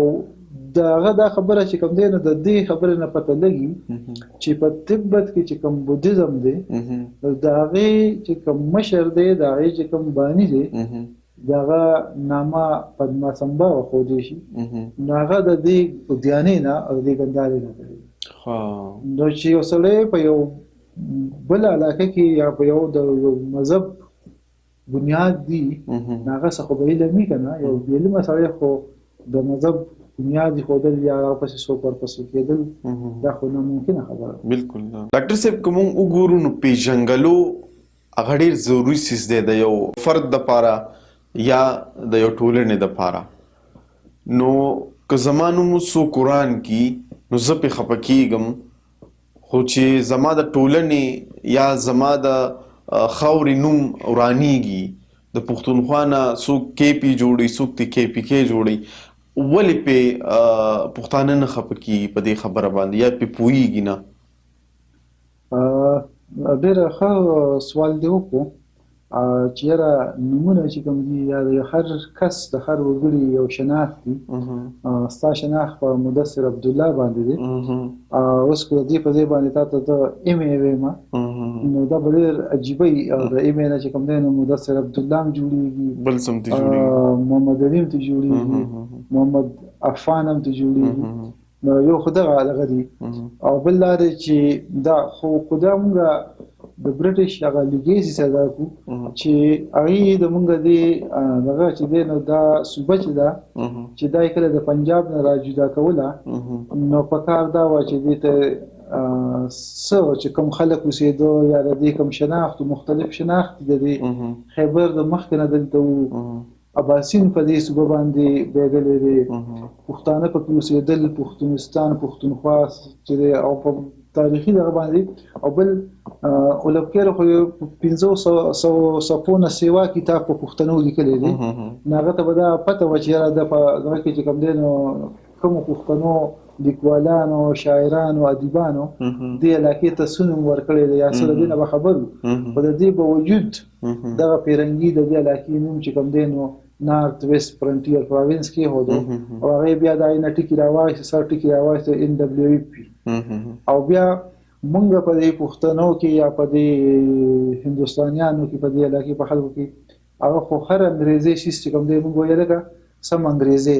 دغه دا خبره چې کوم دی نو د دې خبره نه پته لګي چې په تبت کې چې کوم بودیزم دی دغه چې کوم مشر دی دغه چې کوم بانی دی دغه نامه پدماسمبا خو دې شي هغه د دې ودیانې نه او د ګنداري نه کوي نو چې اوسله په یو بل علاقه کې یا په یو د مذهب بنیاد دی هغه څه خو به علمي کنه یو علم سره خو د مذهب بنیاد خو د یا پسې سو پر پسې کېدل دا خو نه ممکنه خبره بالکل ډاکټر صاحب کوم وګورو نو پیژنګلو هغه ډیر ضروری سیس دی د یو فرد د پاره یا د یو ټولنې د پاره نو که زمانو مو سو قرآن کی نو زه په خپکیږم خو چې زما د ټولنې یا زما د خاورې نوم ورانیږي د پښتونخوا نه څوک کیپي جوړي څوک تی کیپي کې جوړي ولې په پښتانه نه خپکیږي په دې خبره باندې یا په پوهیږي نه ډېر ښه سوال دی وکړو چې یاره نومونه چې کوم دي یا د هر کس د هر وګړي یو شناخت دي ستا شناخت په مدثر عبدالله باندې دی اوس که د دې په ځای باندې تا ته د ایم ای ویمه نو دا به ډېر عجیبه وي او د ایم ای نه چې کوم دی نو مدثر عبدالله هم جوړېږي بل څه هم ته جوړېږي محمد علي هم ته جوړېږي محمد عفان هم ته جوړېږي نو یو خو دغه دي او بل دا دی چې دا خو دا مونږ د برټش هغه لیګیسي سره کو چې هغه د مونږ دی دغه چې دی نو دا صوبه چې دا چې دا کله د پنجاب نه را جدا کوله نو په کار دا و چې دې ته چې کوم خلک اوسېدو یا د دې کوم شناخت مختلف شناخت د خیبر د مخکې نه دلته اباسین په دې صوبه باندې بیدلې دي پښتانه په اوسېدل پښتونستان پښتونخوا چې او په تاریخي دغه باندې او بل اولبکر خو 500 صفونه سیوا کتاب په پښتنو لیکل دي ناغه ته دا پته و چې را د دغه کې کوم دین کوم پښتنو لیکوالانو شاعرانو ادیبانو دې علاقې ته سنم ورکړي دي یا سره دینه به خبرو په دې باوجود دغه پیرنګي د دې علاقې نوم چې کوم دینو نارت ویست فرنټیر پروینس کې هودو او هغه بیا د عین ټکی راوای سر ټکی راوای ان دبليو ای پی او بیا مونږ په دې پښتنو کې یا په دې هندستانيانو کې په دې علاقې په خلکو کې هغه خو هر انګريزي سیستم کوم دی مونږ ویلګه سم انګريزي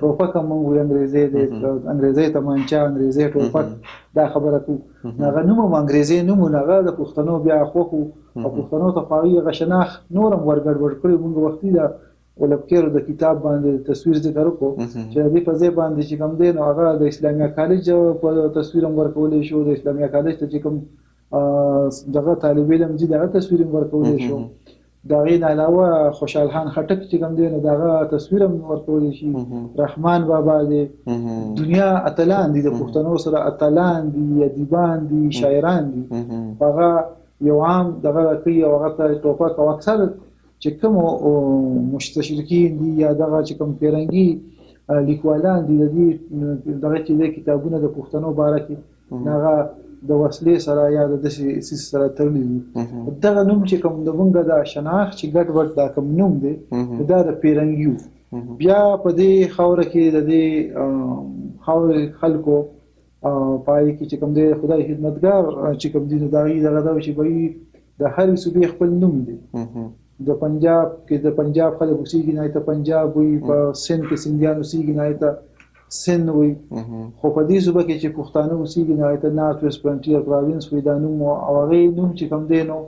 ټوپک مونږ وی انګريزي دی انګريزي تمانچا انګريزي ټوپک دا خبره کو هغه نوم انګريزي نوم هغه د پښتنو بیا خو او پښتنو ته خواږي غشناخ نورم ورګډ ورکړي مونږ وختي دا ولبکر د کتاب باندې تصویر ذکر وکړو چې د دې په ځای باندې چې کوم دی نو هغه د اسلامي کالج په تصویر ورکولې شو د اسلامي کالج ته چې کوم دغه طالب علم دي دغه تصویر ورکولې شو دا غین علاوه خوشحال خان خټک چې کوم دی نو دغه تصویر ورکولې شي رحمان بابا دی دنیا اتلان دي د پښتنو سره اتلان دي ادیبان دي شاعران دي هغه یو عام دغه کوي او هغه ټوپک او اکثر چې کوم مستشرقین دي یا دغه چې کوم پیرنګي لیکوالان دي دغه چې د کتابونو د پښتنو باره کې هغه د وسلې سره یا د دسي سره تړلي دغه نوم چې کوم د مونږ د شناخت چې ګډ وډ دا کوم نوم دی دا د پیرنګیو بیا په دې خاور کې د دې خاور خلکو پای کې چې کوم دی خدای خدمتګار چې کوم دی دغه چې وایي د هر صوبې خپل نوم دی د پنجاب کې د پنجاب خلک اوسېږي نه ته پنجاب وي په سند کې سندیان اوسېږي نه ته سند وي خو په دې صوبه کې چې پښتانه اوسېږي نه ته نارت ویست فرنټیر پروینس وي دا نوم او هغه نوم چې کوم دی نو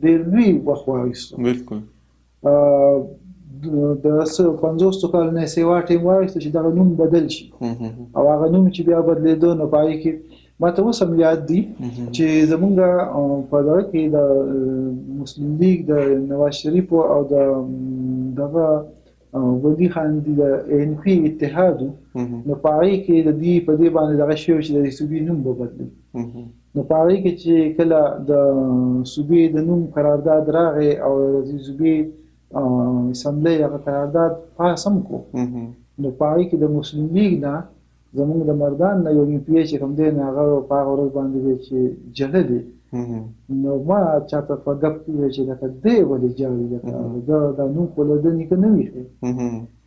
ډېر لوی وخت واخیسته بالکل د 50 کال نه سیوا ټیم واخیسته چې دغه نوم بدل شي او هغه نوم چې بیا بدلېدو نو پای کې ما ته اوس هم یاد دي چې زمونږ په دغه کې د مسلم لیگ د نواز شریف او دغه ولي خان دي د ان پی اتحاد نو پای کې د دې په دې باندې دغه شی چې د صوبې نوم بدل نو پای کې چې کله د صوبې د نوم قرارداد راغی او د صوبې اسمبلی هغه قرارداد پاسم کو نو پای کې د مسلم لیگ نه زمونږ د مردان نه یو MP چې کوم دی نه هغه په هغه ورځ باندې دی چې جلدي نو ما چاته په ګپ کې ویل چې لکه دی ولې جاړي لکه دا نوم خو له ده نیکه نه وي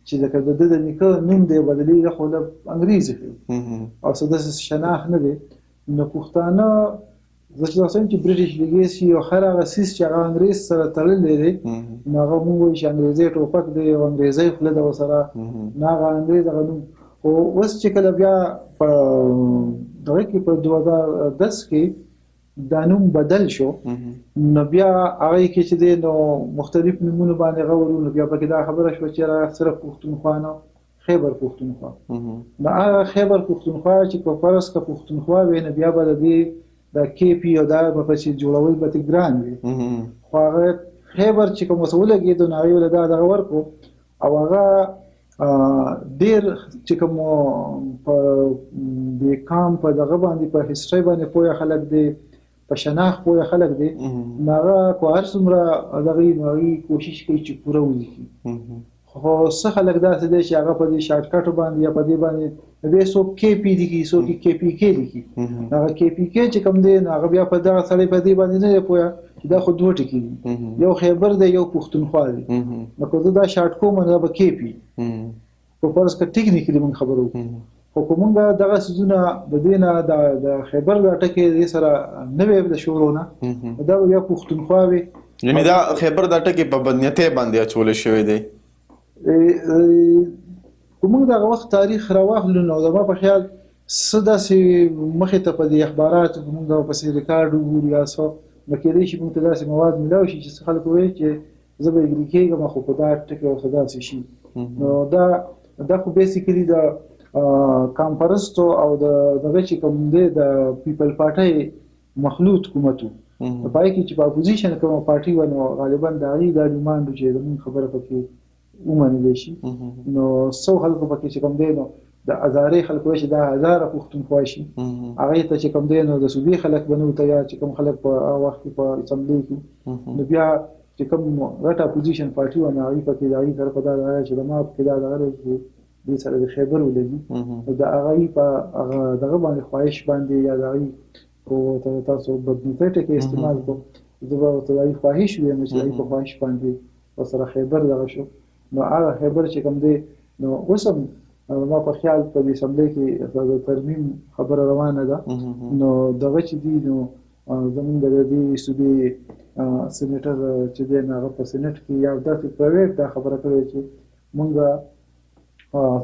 چې لکه د ده د نیکه نوم دی بدلېږي خو له انګریزي ښایي او څه داسې شناخت نه دی نو پښتانه زه چې وایم چې برټش لیګسي او هر هغه څیز چې هغه انګریز سره تړلی دی نو هغه موږ وایو چې انګریزي ټوپک دی او انګریزي خوله ده ورسره نو هغه انګریز هغه نوم خو اوس چې کله بیا په دغه کې په 2010 کې دا نوم بدل شو نو بیا هغه کې چې دی نو مختلف نومونه باندې غوړو نو بیا پکې دا خبره شوه چې صرف پښتونخوا نه خیبر پښتونخوا نو هغه خیبر پښتونخوا چې په فرض کې پښتونخوا وي نو بیا به د دې د KP او دا په چې جوړول به ګران وي خو هغه خیبر چې کوم څه ولګېدو نو هغې ول دا دغه ورکړو او هغه ډېر چې کوم په د کام په دغه باندې په هسټري باندې پوهه خلک دی په شناخت پوهه خلک دی نو هغه خو هر څومره دغه هغوی کوشش کوي چې پوره ولیکي خو څه خلک داسې دی چې هغه په دې شارټکټو باندې یا په دې باندې دی څوک KP لیکي څوک KPK لیکي هغه KPK چې کوم دی نو هغه بیا په دغه سړی په دې باندې نه دی پوهه چې دا خو دوه ټکي دي یو خیبر دی یو پښتونخوا دی نو که زه دا شارټ کوم نو دا به KP په فرض کې ټیکنیکلی موږ خبرو خو که موږ دغه څیزونه د دې نه د خیبر دا ټکي دې سره نه وي د شروع نه دا بیا پښتونخوا وي یعنې دا خیبر دا ټکي په بدنیتۍ باندې اچولی شوی دی که موږ دغه وخت تاریخ راواخلو نو زما په خیال څه داسې مخې ته په دې اخباراتو که موږ پسې ریکارډ وګورو یا څه نو کېدای شي موږ ته داسې مواد میلاو شي چې څه خلک وایي چې زه به اګري کېږم خو په دا ټکي ورته داسې شي نو دا خو بیسیکلي د کامپرستو او دغه چې کوم دی د پیپل پارټۍ مخلوط حکومت و په پای کې چې په اپوزیشن کومه پارټي وه نو غالبا د هغې دا ډیمانډ و چې زموږ خبره پکې ومنلی شي نو څو خلکو پکې چې کوم دی نو د هزارې خلک وایي چې دا هزاره پښتونخوا شي هغې ته چې کوم دی نو د صوبې خلک به نه ورته یا چې کوم خلک په هغه وخت کې په اسمبلۍ کې نو بیا چې کوم غټه اپوزیشن پارټي وه نو هغې پکې د هغې سره په دا دغه چې زما پکې دا دغه دی چې دې سره د خیبر ولګي نو د هغې په هغه دغه باندې خواهش باندې یا د هغې تاسو بدنیتۍ ټکي استعمال کړو زه به ورته د هغې خواهش ویم چې د هغې په خواهش باندې ورسره خیبر دغه شو نو هغه خیبر چې کوم دی نو اوس هم ما په خیال په دې اسمبلۍ کې د ترمیم خبره روانه ده نو دغه چې دی نو زمونږ د دې صوبې سینیټر چې دی نو هغه په سینټ کې یو داسې پرایویټ دا خبره کړې چې مونږ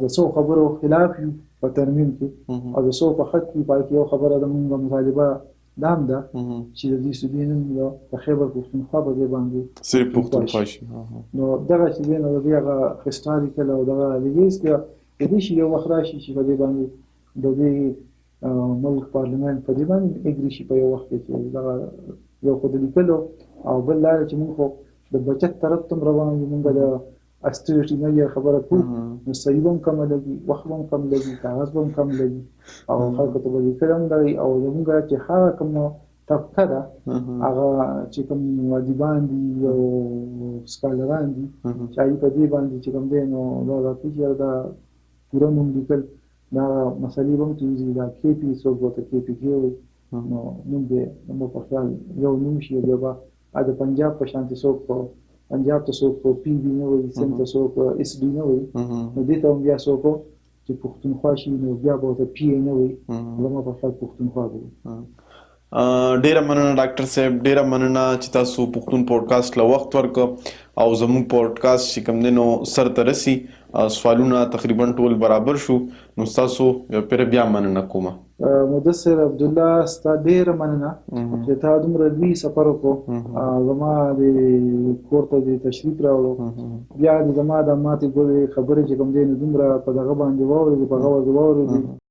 د څو خبرو خلاف یو په ترمیم کې او د څو په خط کې پای کې یو خبره د مونږ مطالبه دا هم ده چې د دې صوبې نوم د خیبر پښتونخوا په ځای باندې صرف پښتونخوا شي نو دغه چې دی نو د دې هغه هسټاریکل او دغه لیګیز کې کېدای شي یو وخت راشي چې په دې باندې د دې ملک پارلمان په دې باندې اګري شي په یو وخت کې چې دغه یو خو د لیکلو او بل لاره چې موږ خو د بچت طرف ته روان یو موږ د استریټي نه یې خبره کوو نو صحیح هم کم لګي وخت هم کم لګي کاغذ هم کم لګي او خلکو ته به لیکل هم لګي او زموږ چې هغه کوم طبقه ده هغه چې کوم ادیبان دي او سکالران دي چې هغوی په دې باندې چې کوم دی نو دا راځي چې دا پوره نوم لیکل دا مسلې به هم تېږي دا KP څوک ورته KPK وایي نو نوم دی زموږ په خیال یو نوم شي بیا به د پنجاب په شانتې څوک پنجاب ته څوک PB نه وایي سند ته څوک SD نه وایي نو دې ته هم بیا څوک چې پښتونخوا شي نو بیا به ورته PA نه وایي زما په خیال پښتونخوا به وي ډیره مننه ډاکټر صاحب ډیره مننه چې تاسو پښتون پودکاسټ له وخت ورکړ او زموږ پودکاسټ چې کوم دی نو سر ته رسي سوالونه تقریبا ټول برابر شو نو تاسو پرې بیا مننه کوم مدثر عبدالله ستا ډیره مننه چې تا دومره لوی سفر وکړو زما د کور ته د تشریف راوړو بیا د زما د ماتې ګلې خبرې چې کوم دی نو دومره په دغه باندې واورېدې په هغه واورېدې